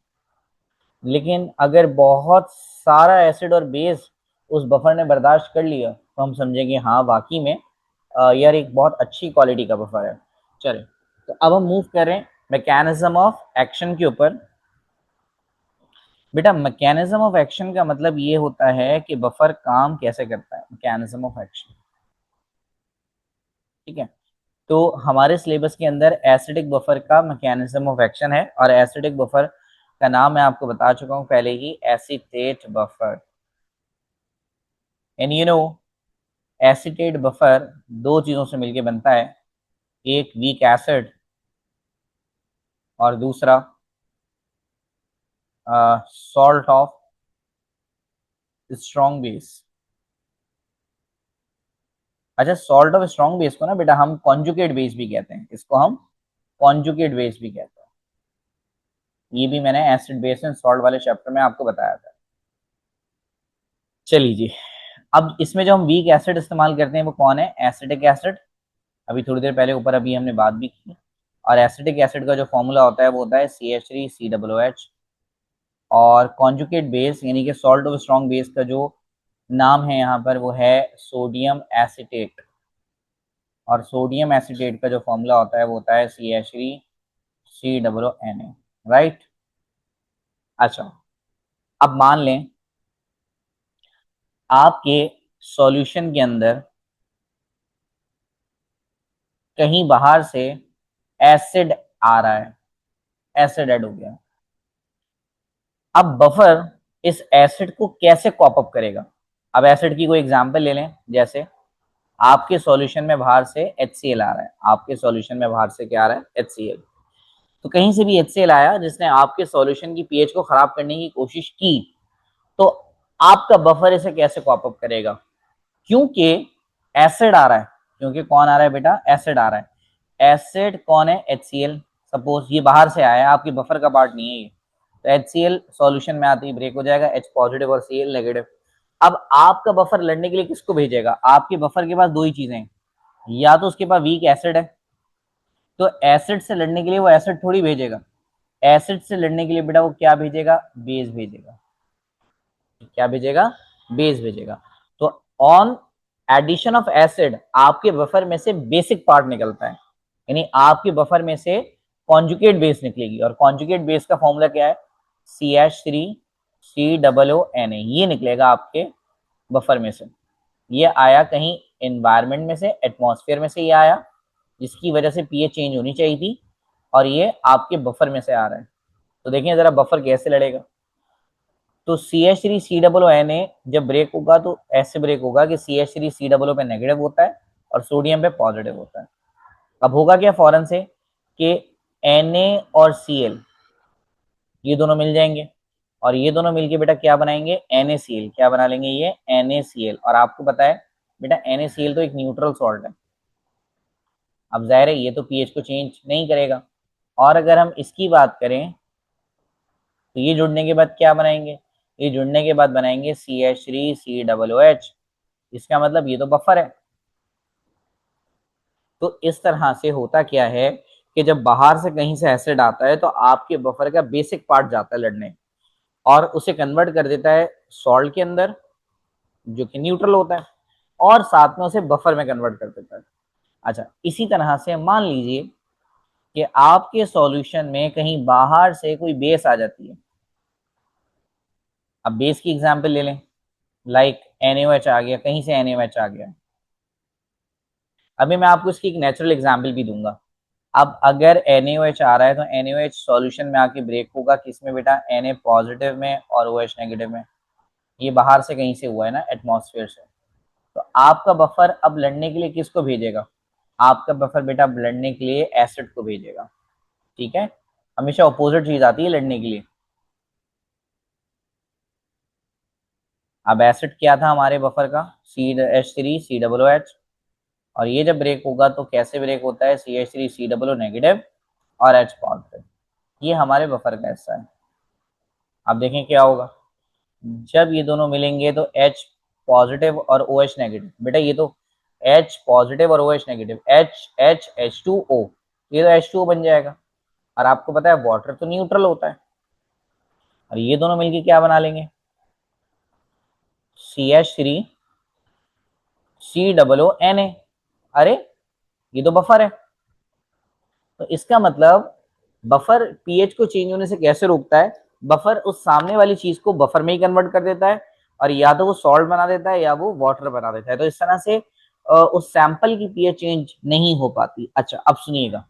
लेकिन अगर बहुत सारा एसिड और बेस उस बफर ने बर्दाश्त कर लिया तो हम समझेंगे हाँ, वाकई में यार एक बहुत अच्छी क्वालिटी का बफर है। चले, तो अब हम मूव करें मैकेनिज्म ऑफ एक्शन के ऊपर। बेटा, मैकेनिज्म ऑफ एक्शन का मतलब ये होता है कि बफर काम कैसे करता है, मैकेनिज्म ऑफ एक्शन। ठीक है, तो हमारे सिलेबस के अंदर एसिडिक बफर का मैकेनिज्म ऑफ एक्शन है, और एसिडिक बफर का नाम मैं आपको बता चुका हूं पहले ही, acetate buffer. And you know, acetate buffer दो चीजों से मिलकर बनता है, एक वीक एसिड और दूसरा सॉल्ट ऑफ स्ट्रॉन्ग बेस। अच्छा, सॉल्ट ऑफ स्ट्रॉन्ग बेस को ना बेटा हम कॉन्जुगेट बेस भी कहते हैं, इसको हम कॉन्जुगेट बेस भी कहते हैं। ये भी मैंने एसिड बेस एंड सॉल्ट वाले चैप्टर में आपको बताया था। चलिए जी, अब इसमें जो हम वीक एसिड इस्तेमाल करते हैं वो कौन है? Acetic acid. अभी थोड़ी देर पहले ऊपर अभी हमने बात भी की। और एसिटिक एसिड का जो फॉर्मूला होता है वो होता है CH3COOH। और कॉन्जुगेट बेस यानी कि सॉल्ट ऑफ स्ट्रॉन्ग बेस का जो नाम है यहाँ पर वो है सोडियम एसिटेट। और सोडियम एसिटेट का जो फॉर्मूला होता है वो होता है CH3COONA। राइट। अच्छा, अब मान लें आपके सॉल्यूशन के अंदर कहीं बाहर से एसिड आ रहा है, एसिड ऐड हो गया। अब बफर इस एसिड को कैसे कॉप अप करेगा? अब एसिड की कोई एग्जांपल ले लें, जैसे आपके सॉल्यूशन में बाहर से HCl आ रहा है, आपके सॉल्यूशन में बाहर से क्या आ रहा है? HCl। तो कहीं से भी HCl आया जिसने आपके सॉल्यूशन की पीएच को खराब करने की कोशिश की, तो आपका बफर इसे कैसे कॉप अप करेगा? क्योंकि एसिड आ रहा है, क्योंकि कौन आ रहा है बेटा? एसिड आ रहा है। एसिड कौन है? HCl। सपोज ये बाहर से आया, आपकी बफर का पार्ट नहीं है ये, तो HCl सॉल्यूशन में आते ही ब्रेक हो जाएगा, H पॉजिटिव और Cl नेगेटिव। अब आपका बफर लड़ने के लिए किसको भेजेगा? आपके बफर के पास दो ही चीजें हैं, या तो उसके पास वीक एसिड है, तो एसिड से लड़ने के लिए वो एसिड थोड़ी भेजेगा, एसिड से लड़ने के लिए बेटा वो क्या भेजेगा? बेस भेजेगा। क्या भेजेगा? बेस भेजेगा। तो ऑन एडिशन ऑफ एसिड आपके बफर में से बेसिक पार्ट निकलता है, यानी आपके बफर में से कॉन्जुगेट बेस निकलेगी। और कॉन्जुगेट बेस का फॉर्मूला क्या है? CH3COONA, ये निकलेगा आपके बफर में से। ये आया कहीं एनवायरमेंट में से, एटमॉस्फेयर में से ये आया, जिसकी वजह से पीएच चेंज होनी चाहिए थी, और ये आपके बफर में से आ रहा है। तो देखिए जरा बफर कैसे लड़ेगा। तो CH3COONA जब ब्रेक होगा तो ऐसे ब्रेक होगा कि CH3COO पे नेगेटिव होता है और सोडियम पे पॉजिटिव होता है। अब होगा क्या फौरन से कि Na और Cl ये दोनों मिल जाएंगे, और ये दोनों मिलके बेटा क्या बनाएंगे? NaCl। क्या बना लेंगे? ये NaCl। और आपको पता है बेटा NaCl तो एक न्यूट्रल सॉल्ट है। अब जाहिर है ये तो पीएच को चेंज नहीं करेगा। और अगर हम इसकी बात करें तो ये जुड़ने के बाद क्या बनाएंगे? ये जुड़ने के बाद बनाएंगे CH3COOH। इसका मतलब ये तो बफर है। तो इस तरह से होता क्या है कि जब बाहर से कहीं से एसिड आता है तो आपके बफर का बेसिक पार्ट जाता है लड़ने, और उसे कन्वर्ट कर देता है सॉल्ट के अंदर जो कि न्यूट्रल होता है, और साथ में उसे बफर में कन्वर्ट कर देता है। अच्छा, इसी तरह से मान लीजिए कि आपके सॉल्यूशन में कहीं बाहर से कोई बेस आ जाती है। अब बेस की एग्जांपल ले लें, लाइक NaOH आ गया, कहीं से NaOH आ गया। अभी मैं आपको इसकी एक नेचुरल एग्जाम्पल भी दूंगा। अब अगर NaOH आ रहा है तो NaOH सॉल्यूशन में आके ब्रेक होगा किसमें बेटा, Na पॉजिटिव में और OH नेगेटिव में। ये बाहर से कहीं से हुआ है ना, एटमॉस्फेयर से। तो आपका बफर अब लड़ने के लिए किसको भेजेगा, आपका बफर बेटा लड़ने के लिए एसिड को भेजेगा। ठीक है, हमेशा अपोजिट चीज आती है लड़ने के लिए। अब एसिड क्या था हमारे बफर का, CH3COOH। और ये जब ब्रेक होगा तो कैसे ब्रेक होता है, CH3COO नेगेटिव और H पॉजिटिव। ये हमारे बफर का हिस्सा है। अब देखें क्या होगा, जब ये दोनों मिलेंगे तो H पॉजिटिव और OH नेगेटिव। बेटा ये तो H पॉजिटिव और OH नेगेटिव, H2O, ये तो H2O बन जाएगा। और आपको पता है वाटर तो न्यूट्रल होता है, और ये दोनों मिलके क्या बना लेंगे, CH3COO Na। अरे ये तो बफर है। तो इसका मतलब बफर पीएच को चेंज होने से कैसे रोकता है, बफर उस सामने वाली चीज को बफर में ही कन्वर्ट कर देता है, और या तो वो सॉल्ट बना देता है या वो वाटर बना देता है। तो इस तरह से उस सैंपल की पीएच चेंज नहीं हो पाती। अच्छा अब सुनिएगा,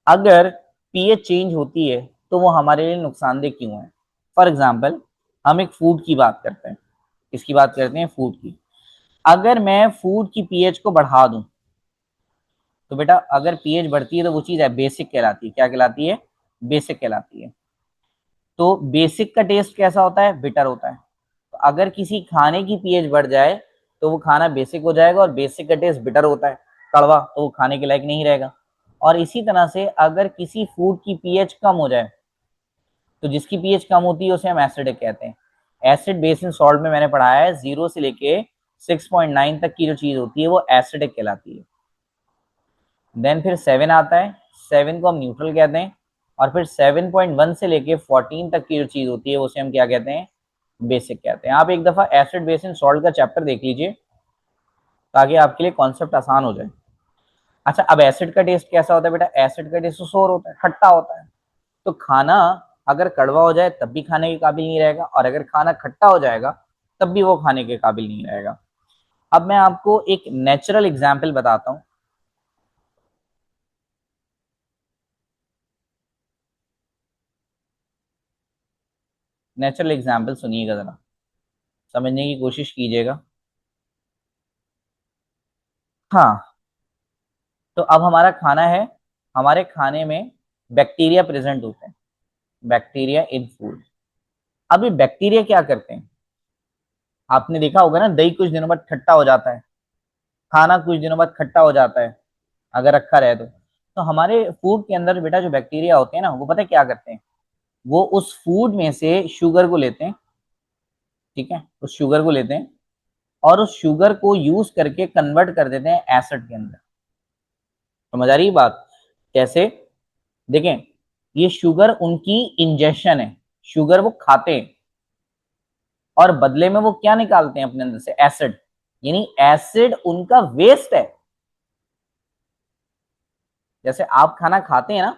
अगर पीएच चेंज होती है तो वो हमारे लिए नुकसानदेह क्यों है। फॉर एग्जाम्पल हम एक फूड की बात करते हैं, किसकी बात करते हैं, फूड की। अगर मैं फूड की पीएच को बढ़ा दूं तो बेटा अगर पीएच बढ़ती है तो वो चीज है बेसिक कहलाती है। क्या कहलाती है, बेसिक कहलाती है। तो बेसिक का टेस्ट कैसा होता है, बिटर होता है। तो अगर किसी खाने की पीएच बढ़ जाए तो वो खाना बेसिक हो जाएगा, और बेसिक का टेस्ट बिटर होता है, कड़वा, तो वो खाने के लायक नहीं रहेगा। और इसी तरह से अगर किसी फूड की पीएच कम हो जाए, तो जिसकी पीएच कम होती है उसे हम एसिडिक कहते हैं। एसिड बेस इन सॉल्ट में मैंने पढ़ाया है 0 से लेके 6.9 तक की जो चीज होती है वो एसिडिक कहलाती है। देन फिर 7 आता है, 7 को हम न्यूट्रल कहते हैं। और फिर 7.1 से लेके 14 तक की जो चीज होती है उसे हम क्या कहते हैं, बेसिक कहते हैं। आप एक दफा एसिड बेस इन सॉल्ट का चैप्टर देख लीजिए ताकि आपके लिए कॉन्सेप्ट आसान हो जाए। अच्छा अब एसिड का टेस्ट कैसा होता है बेटा, एसिड का टेस्ट तो सोर होता है, खट्टा होता है। तो खाना अगर कड़वा हो जाए तब भी खाने के काबिल नहीं रहेगा, और अगर खाना खट्टा हो जाएगा तब भी वो खाने के काबिल नहीं रहेगा। अब मैं आपको एक नेचुरल एग्जाम्पल बताता हूँ। नेचुरल एग्जाम्पल सुनिएगा जरा, समझने की कोशिश कीजिएगा। हाँ, तो अब हमारा खाना है, हमारे खाने में बैक्टीरिया प्रेजेंट होते हैं, बैक्टीरिया इन फूड। अब ये बैक्टीरिया क्या करते हैं, आपने देखा होगा ना, दही कुछ दिनों बाद खट्टा हो जाता है, खाना कुछ दिनों बाद खट्टा हो जाता है अगर रखा रहे तो हमारे फूड के अंदर बेटा जो बैक्टीरिया होते हैं ना, वो पता है क्या करते हैं, वो उस फूड में से शुगर को लेते हैं। ठीक है, उस शुगर को लेते हैं और उस शुगर को यूज करके कन्वर्ट कर देते हैं एसिड के अंदर। समझ आ रही है बात, कैसे, देखें, ये शुगर उनकी इंजेक्शन है, शुगर वो खाते हैं, और बदले में वो क्या निकालते हैं अपने अंदर से, एसिड। यानी एसिड उनका वेस्ट है। जैसे आप खाना खाते हैं ना,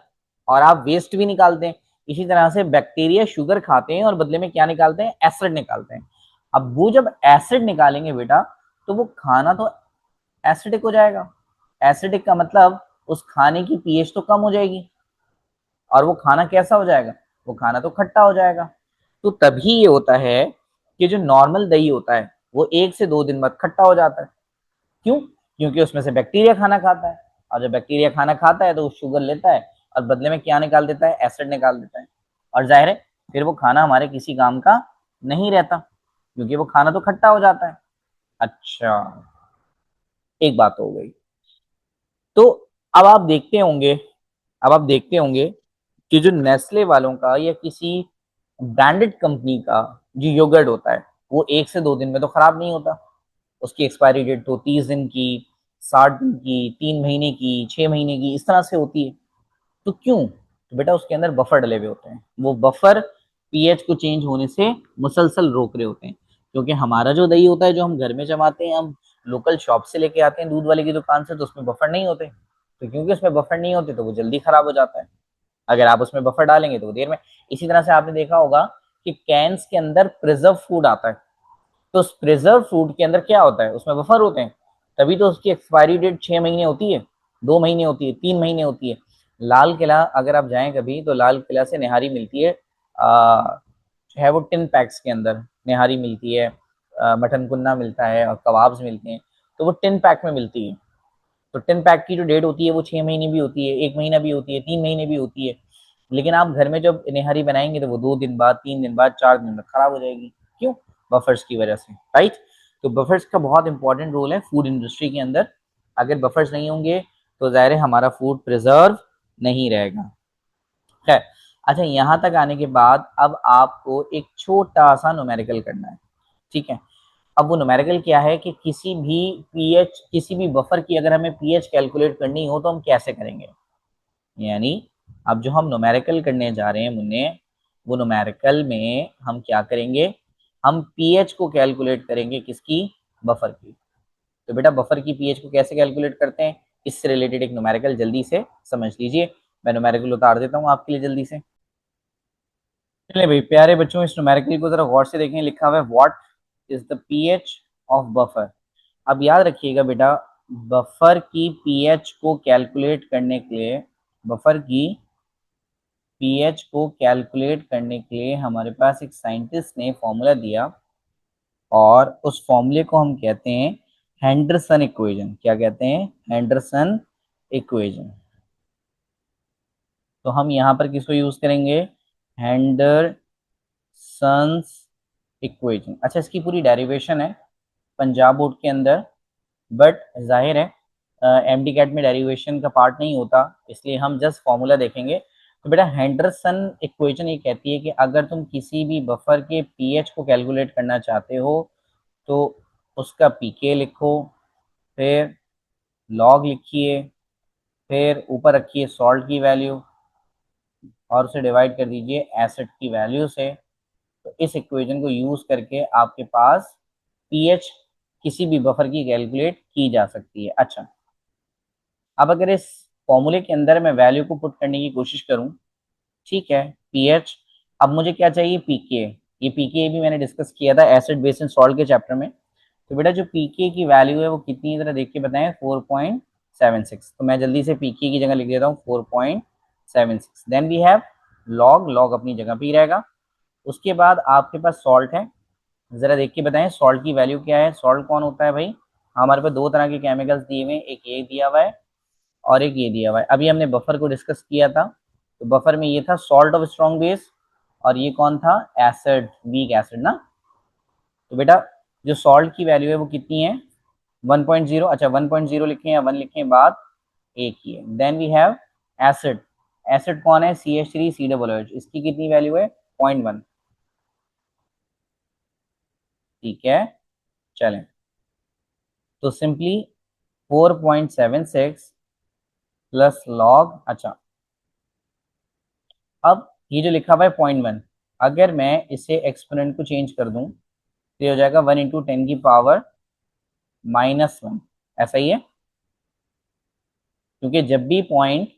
और आप वेस्ट भी निकालते हैं, इसी तरह से बैक्टीरिया शुगर खाते हैं और बदले में क्या निकालते हैं, एसिड निकालते हैं। अब वो जब एसिड निकालेंगे बेटा, तो वो खाना तो एसिडिक हो जाएगा। एसिडिक का मतलब उस खाने की पीएच तो कम हो जाएगी, और वो खाना कैसा हो जाएगा, वो खाना तो खट्टा हो जाएगा। तो तभी ये होता है कि जो नॉर्मल दही होता है वो 1 से 2 दिन बाद खट्टा हो जाता है। क्यों, क्योंकि उसमें से बैक्टीरिया खाना खाता है, और जब बैक्टीरिया खाना खाता है तो वो शुगर लेता है और बदले में क्या निकाल देता है, एसिड निकाल देता है। और जाहिर है फिर वो खाना हमारे किसी काम का नहीं रहता, क्योंकि वो खाना तो खट्टा हो जाता है। अच्छा, एक बात हो गई। तो अब आप देखते होंगे, अब आप देखते होंगे कि जो नेस्ले वालों का या किसी ब्रांडेड कंपनी का जो योगर्ट होता है वो 1 से 2 दिन में तो खराब नहीं होता। उसकी एक्सपायरी डेट तो 30 दिन की, 60 दिन की, 3 महीने की, 6 महीने की, इस तरह से होती है। तो क्यों, तो बेटा उसके अंदर बफर डले हुए होते हैं, वो बफर पीएच को चेंज होने से मुसलसल रोक रहे होते हैं। क्योंकि हमारा जो दही होता है जो हम घर में जमाते हैं, हम लोकल शॉप से लेके आते हैं दूध वाले की दुकान से, तो उसमें बफर नहीं होते। तो क्योंकि उसमें बफर नहीं होते तो वो जल्दी खराब हो जाता है। अगर आप उसमें बफर डालेंगे तो वो देर में। इसी तरह से आपने देखा होगा कि कैंस के अंदर प्रिजर्व फूड आता है, तो उस प्रिजर्व फूड के अंदर क्या होता है, उसमें बफर होते हैं, तभी तो उसकी एक्सपायरी डेट 6 महीने होती है, 2 महीने होती है, 3 महीने होती है। लाल किला अगर आप जाएं कभी तो लाल किला से निहारी मिलती है, है वो टिन पैक्स के अंदर निहारी मिलती है, मटन कुन्ना मिलता है और कबाब्स मिलते हैं, तो वो टिन पैक में मिलती है। तो टिन पैक की जो डेट होती है वो 6 महीने भी होती है, 1 महीना भी होती है, 3 महीने भी होती है। लेकिन आप घर में जब निहारी बनाएंगे तो वो 2 दिन बाद, 3 दिन बाद, 4 दिन बाद खराब हो जाएगी। क्यों? बफर्स की वजह से, राइट। तो बफर्स का बहुत इंपॉर्टेंट रोल है फूड इंडस्ट्री के अंदर। अगर बफर्स नहीं होंगे तो ज़ाहिर है हमारा फूड प्रिजर्व नहीं रहेगा। खैर, अच्छा, यहाँ तक आने के बाद अब आपको एक छोटा सा न्यूमेरिकल करना है, ठीक है। अब वो न्यूमेरिकल क्या है कि किसी भी पीएच, किसी भी बफर की अगर हमें पीएच कैलकुलेट करनी हो तो हम कैसे करेंगे। यानी अब जो हम न्यूमेरिकल करने जा रहे हैं मुन्ने, वो न्यूमेरिकल में हम क्या करेंगे, हम पीएच को कैलकुलेट करेंगे, किसकी? बफर की। तो बेटा बफर की पीएच को कैसे कैलकुलेट करते हैं, इससे रिलेटेड एक न्यूमेरिकल जल्दी से समझ लीजिए। मैं न्यूमेरिकल उतार देता हूँ आपके लिए जल्दी से। चलिए भाई प्यारे बच्चों, इस न्यूमेरिकल को जरा गौर से देखें। लिखा हुआ है what is the pH of buffer. अब याद रखिएगा बेटा, बफर की पीएच को कैलकुलेट करने के लिए, बफर की पीएच को कैलकुलेट करने के लिए हमारे पास एक साइंटिस्ट ने फॉर्मूला दिया, और उस फॉर्मूले को हम कहते हैं हेंडरसन इक्वेशन। क्या कहते हैं? Henderson equation. तो हम यहाँ पर किसको यूज करेंगे? हेंडरसन्स इक्वेशन। अच्छा, इसकी पूरी डेरिवेशन है पंजाब बोर्ड के अंदर, बट जाहिर है एमडी कैट में डेरिवेशन का पार्ट नहीं होता, इसलिए हम जस्ट फॉर्मूला देखेंगे। तो बेटा हेंडरसन इक्वेशन ये कहती है कि अगर तुम किसी भी बफर के पीएच को कैलकुलेट करना चाहते हो तो उसका पीके लिखो, फिर लॉग लिखिए, फिर ऊपर रखिए सॉल्ट की वैल्यू, और उसे डिवाइड कर दीजिए एसिड की वैल्यू से। तो इस इक्वेशन को यूज करके आपके पास पीएच किसी भी बफर की कैलकुलेट की जा सकती है। अच्छा, अब अगर इस फॉर्मूले के अंदर मैं वैल्यू को पुट करने की कोशिश करूं, ठीक है, पीएच। अब मुझे क्या चाहिए? पीके। ये पीके भी मैंने डिस्कस किया था एसिड बेस एंड सॉल्ट के चैप्टर में। तो बेटा जो पीके की वैल्यू है वो कितनी है, जरा देख के बताएं। 4.76। तो मैं जल्दी से पीके की जगह लिख देता हूँ 4.76। Then we have log, log अपनी जगह पे ही रहेगा। उसके बाद आपके पास सॉल्ट है, जरा देख के बताएं सॉल्ट की वैल्यू क्या है। सॉल्ट कौन होता है भाई? हमारे पास दो तरह के केमिकल्स दिए हुए हैं, एक ये दिया हुआ है और एक ये दिया हुआ है। अभी हमने बफर को डिस्कस किया था, तो बफर में ये था सॉल्ट ऑफ स्ट्रॉन्ग बेस, और ये कौन था? एसिड, वीक एसिड ना। तो बेटा जो सॉल्ट की वैल्यू है वो कितनी है? 1.0। अच्छा, 1.0 लिखें या 1 लिखें, बात एक ही है। Then we have acid. Acid कौन है? CH3COOH। इसकी कितनी वैल्यू है? 0.1। ठीक है, चलें। तो सिंपली 4.76 प्लस लॉग। अच्छा, अब ये जो लिखा हुआ है 0.1, अगर मैं इसे एक्सपोनेंट को चेंज कर दूं तो ये हो जाएगा 1 × 10⁻⁻1। ऐसा ही है, क्योंकि जब भी पॉइंट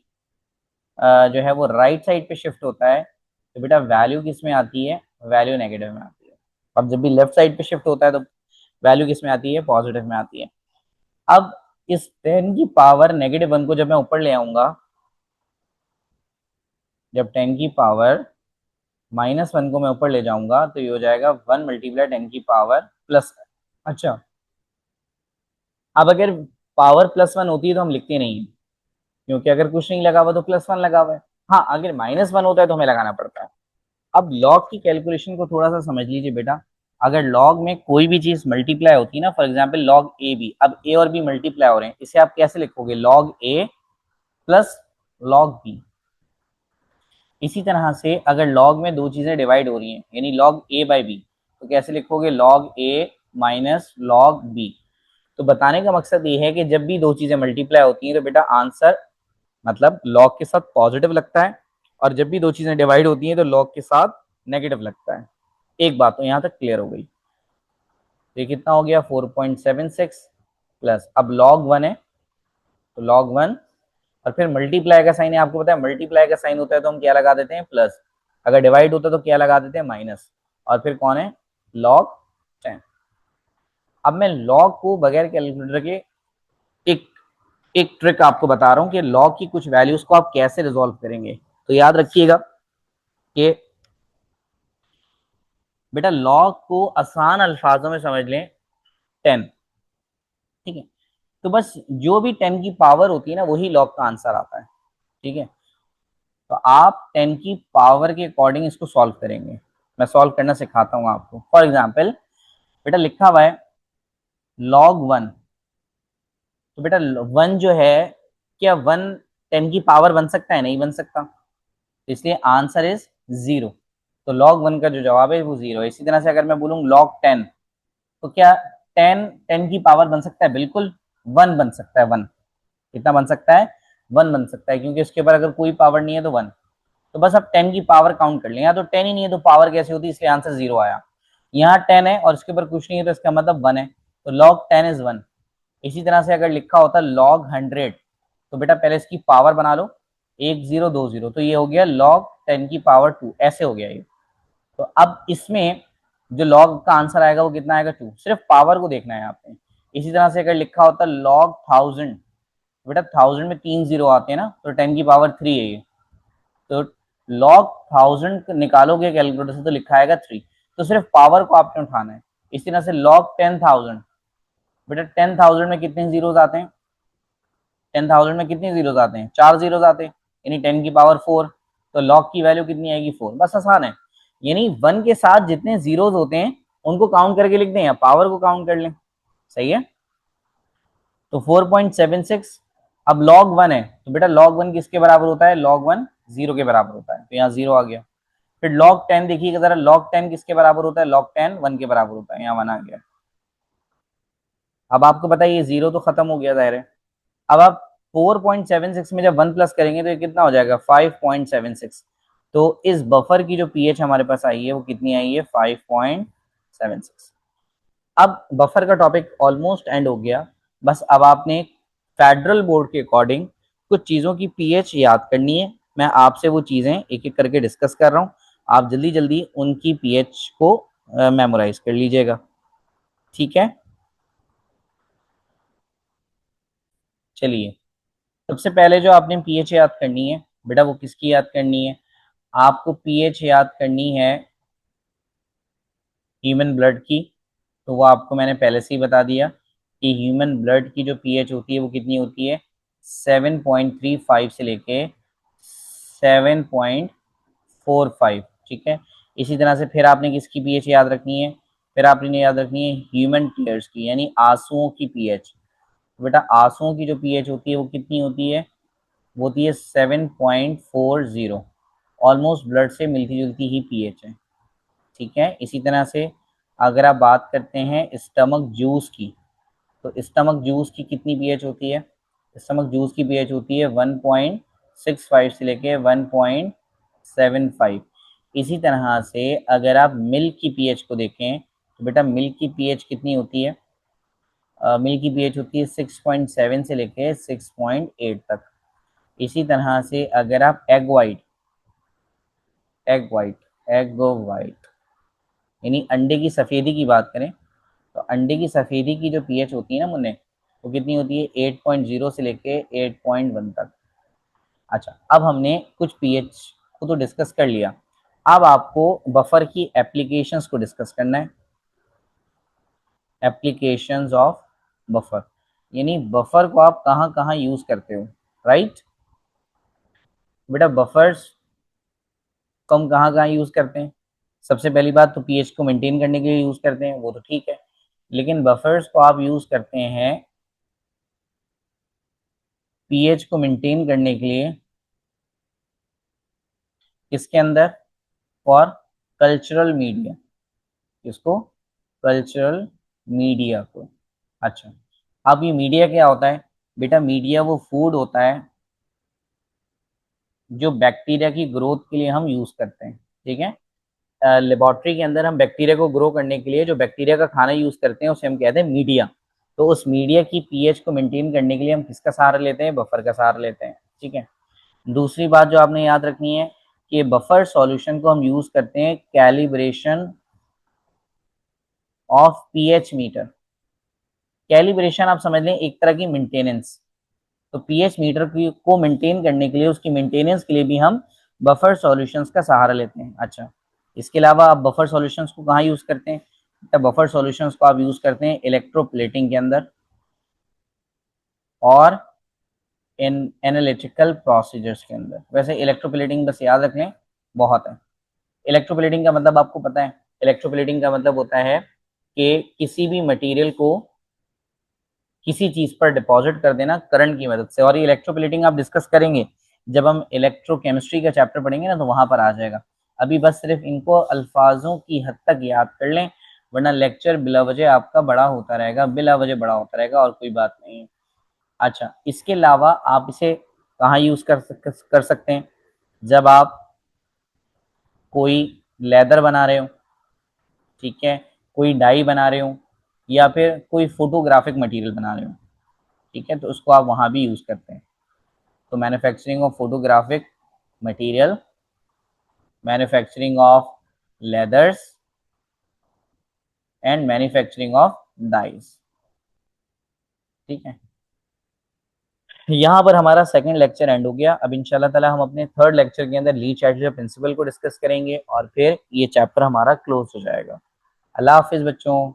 जो है वो राइट साइड पे शिफ्ट होता है तो बेटा वैल्यू किस में आती है? वैल्यू नेगेटिव में आती है। अब जब भी लेफ्ट साइड पे शिफ्ट होता है तो वैल्यू किस में आती है? पॉजिटिव में आती है। अब इस 10⁻⁻1 को जब मैं ऊपर ले आऊंगा, जब 10⁻⁻1 को मैं ऊपर ले जाऊंगा तो ये हो जाएगा 1 × 10⁻⁻+। अच्छा, अब अगर पावर +1 होती है तो हम लिखते नहीं है, क्योंकि अगर कुछ नहीं लगा हुआ तो +1 लगा हुआ है। हाँ, अगर -1 होता है तो हमें लगाना पड़ता है। अब लॉग की कैलकुलेशन को थोड़ा सा समझ लीजिए बेटा। अगर लॉग में कोई भी चीज मल्टीप्लाई होती है ना, for example log a b, अब ए और बी मल्टीप्लाई हो रहे हैं, इसे आप कैसे लिखोगे? लॉग ए प्लस लॉग बी। इसी तरह से अगर लॉग में दो चीजें डिवाइड हो रही हैं, यानी लॉग ए बाई बी, तो कैसे लिखोगे? लॉग ए माइनस लॉग बी। तो बताने का मकसद ये है कि जब भी दो चीजें मल्टीप्लाई होती हैं तो बेटा आंसर मतलब लॉग के साथ पॉजिटिव लगता है, और जब भी दो चीजें डिवाइड होती हैं तो लॉग के साथ नेगेटिव लगता है। एक बात तो यहां तक क्लियर हो गई। तो ये कितना हो गया? 4.76 प्लस, अब लॉग 1 है तो लॉग 1, और फिर मल्टीप्लाई का साइन है। आपको पता है मल्टीप्लाई का साइन होता है तो हम क्या लगा देते हैं? प्लस। अगर डिवाइड होता है तो क्या लगा देते हैं? माइनस। और फिर कौन है? लॉग 10। अब मैं लॉग को बगैर कैलकुलेटर के एक एक ट्रिक आपको बता रहा हूं कि लॉग की कुछ वैल्यूज को आप कैसे रिजॉल्व करेंगे। तो याद रखिएगा कि बेटा लॉग को आसान अल्फाजों में समझ लें 10, ठीक है। तो बस जो भी 10 की पावर होती है ना वही लॉग का आंसर आता है, ठीक है। तो आप 10 की पावर के अकॉर्डिंग इसको सॉल्व करेंगे। मैं सॉल्व करना सिखाता हूँ आपको। फॉर एग्जाम्पल बेटा लिखा हुआ है लॉग 1। तो बेटा 1 जो है, क्या 1 10 की पावर बन सकता है? नहीं बन सकता, इसलिए आंसर इज 0। तो लॉग 1 का जो जवाब है वो 0 है। इसी तरह से अगर मैं बोलूँ लॉग 10, तो क्या 10 की पावर बन सकता है? बिल्कुल 1 बन सकता है। 1 कितना बन सकता है? 1 बन सकता है, क्योंकि उसके ऊपर अगर कोई पावर नहीं है तो 1। तो बस आप 10 की पावर काउंट कर लें। या तो 10 ही नहीं है तो पावर कैसे होती है, इसलिए आंसर 0 आया। यहाँ 10 है और इसके ऊपर कुछ नहीं है तो इसका मतलब 1 है। तो लॉग 10 इज 1। इसी तरह से अगर लिखा होता लॉग 100, तो बेटा पहले इसकी पावर बना लो, 1 0 2 0, तो ये हो गया लॉग 10 की पावर 2, ऐसे हो गया ये। तो अब इसमें जो लॉग का आंसर आएगा वो कितना आएगा? 2। सिर्फ पावर को देखना है आपने। इसी तरह से अगर लिखा होता लॉग 1000, बेटा 1000 में 3 0 आते हैं ना, तो 10 की पावर 3 है ये। तो लॉग 1000 निकालोगे कैलकुलेटर से तो लिखा आएगा 3। तो सिर्फ पावर को आपने उठाना है। इस तरह से लॉग 10,000, बेटा 10,000 में कितने जीरोस आते हैं? 10,000 में कितने जीरोस आते हैं? 4 जीरोस आते हैं, यानी 10 की पावर 4। तो लॉग की वैल्यू कितनी आएगी? 4। बस आसान है। यानी 1 के साथ जितने जीरोस होते हैं उनको काउंट करके लिख दें या पावर को काउंट कर लें, सही है। तो 4.76। अब लॉग 1 है तो बेटा लॉग 1 किसके बराबर होता है? लॉग 1 0 के बराबर होता है, तो यहाँ 0 आ गया। फिर लॉग 10 देखिएगा जरा, लॉग 10 किसके बराबर होता है? लॉग 10 1 के बराबर होता है, यहाँ 1 आ गया। अब आपको पता है ये 0 तो खत्म हो गया, जाहिर है। अब आप 4.76 में जब 1 प्लस करेंगे तो ये कितना हो जाएगा? 5.76। तो इस बफर की जो पीएच हमारे पास आई है वो कितनी आई है? 5.76। अब बफर का टॉपिक ऑलमोस्ट एंड हो गया। बस अब आपने फेडरल बोर्ड के अकॉर्डिंग कुछ चीज़ों की पीएच याद करनी है। मैं आपसे वो चीज़ें एक एक करके डिस्कस कर रहा हूँ, आप जल्दी जल्दी उनकी पीएच को मेमोराइज कर लीजिएगा, ठीक है। चलिए, सबसे पहले जो आपने पीएच याद करनी है बेटा, वो किसकी याद करनी है? आपको पीएच याद करनी है ह्यूमन ब्लड की। तो वो आपको मैंने पहले से ही बता दिया कि ह्यूमन ब्लड की जो पीएच होती है वो कितनी होती है? 7.35 से लेके 7.45, ठीक है। इसी तरह से फिर आपने किसकी पीएच याद रखनी है? फिर आपने याद रखनी है ह्यूमन टीयर्स की, यानी आंसुओं की पीएच। बेटा आंसुओं की जो पीएच होती है वो कितनी होती है? वो होती है 7.40। ऑलमोस्ट ब्लड से मिलती जुलती ही पीएच है, ठीक है। इसी तरह से अगर आप बात करते हैं स्टमक जूस की, तो स्टमक जूस की कितनी पीएच होती है? स्टमक जूस की पीएच होती है 1.65 से लेके 1.75। इसी तरह से अगर आप मिल्क की पीएच को देखें तो बेटा मिल्क की पीएच कितनी होती है? मिल्क की पीएच होती है 6.7 से लेके 6.8 तक। इसी तरह से अगर आप एग वाइट यानी अंडे की सफ़ेदी की बात करें, तो अंडे की सफ़ेदी की जो पीएच होती है ना मुन्ने, वो कितनी होती है? 8.0 से लेके 8.1 तक। अच्छा, अब हमने कुछ पीएच को तो डिस्कस कर लिया। अब आपको बफर की एप्लीकेशंस को डिस्कस करना है। एप्लीकेशंस ऑफ बफर, यानी बफर को आप कहाँ कहाँ यूज़ करते हो, राइट। बेटा बफर्स को हम कहाँ कहाँ यूज़ करते हैं? सबसे पहली बात तो पीएच को मेंटेन करने के लिए यूज़ करते हैं, वो तो ठीक है। लेकिन बफर्स को आप यूज़ करते हैं पीएच को मेंटेन करने के लिए किसके अंदर? For cultural media. किसको? कल्चरल मीडिया को। अच्छा, अब ये मीडिया क्या होता है? बेटा मीडिया वो फूड होता है जो बैक्टीरिया की ग्रोथ के लिए हम यूज़ करते हैं, ठीक है। लेबोरेटरी के अंदर हम बैक्टीरिया को ग्रो करने के लिए जो बैक्टीरिया का खाना यूज़ करते हैं उसे हम कहते हैं मीडिया। तो उस मीडिया की पीएच को मेंटेन करने के लिए हम किसका सहारा लेते हैं? बफर का सहारा लेते हैं, ठीक है। दूसरी बात जो आपने याद रखनी है कि बफर सॉल्यूशन को हम यूज़ करते हैं calibration of pH meter. Calibration आप समझ लें एक तरह की मेंटेनेंस। तो पीएच मीटर को मेंटेन करने के लिए, उसकी मेंटेनेंस के लिए भी हम बफर सॉल्यूशंस का सहारा लेते हैं। अच्छा, इसके अलावा आप बफर सॉल्यूशंस को कहाँ यूज करते हैं? तो बफर सॉल्यूशंस को आप यूज करते हैं इलेक्ट्रोप्लेटिंग के अंदर और इन एनालिटिकल प्रोसीजर्स के अंदर। वैसे इलेक्ट्रोप्लेटिंग बस याद रख लें, बहुत है। इलेक्ट्रोप्लेटिंग का मतलब आपको पता है, इलेक्ट्रोप्लेटिंग का मतलब होता है कि किसी भी मटेरियल को किसी चीज पर डिपॉजिट कर देना करंट की मदद से। और ये इलेक्ट्रोप्लेटिंग आप डिस्कस करेंगे जब हम इलेक्ट्रोकेमिस्ट्री का चैप्टर पढ़ेंगे ना, तो वहां पर आ जाएगा। अभी बस सिर्फ इनको अल्फाजों की हद तक याद कर लें, वरना लेक्चर बिला वजह आपका बड़ा होता रहेगा, बिला वजह बड़ा होता रहेगा, और कोई बात नहीं है। अच्छा, इसके अलावा आप इसे कहाँ यूज कर सकते हैं? जब आप कोई लेदर बना रहे हो, ठीक है, कोई डाई बना रहे हो, या फिर कोई फोटोग्राफिक मटेरियल बना रहे हो, ठीक है, तो उसको आप वहां भी यूज करते हैं। तो manufacturing of photographic material, manufacturing of leathers and manufacturing of dyes, ठीक है। यहाँ पर हमारा सेकंड लेक्चर एंड हो गया। अब इंशाल्लाह ताला हम अपने थर्ड लेक्चर के अंदर ली चार्टियर प्रिंसिपल को डिस्कस करेंगे और फिर ये चैप्टर हमारा क्लोज हो जाएगा। अल्लाह हाफिज बच्चों।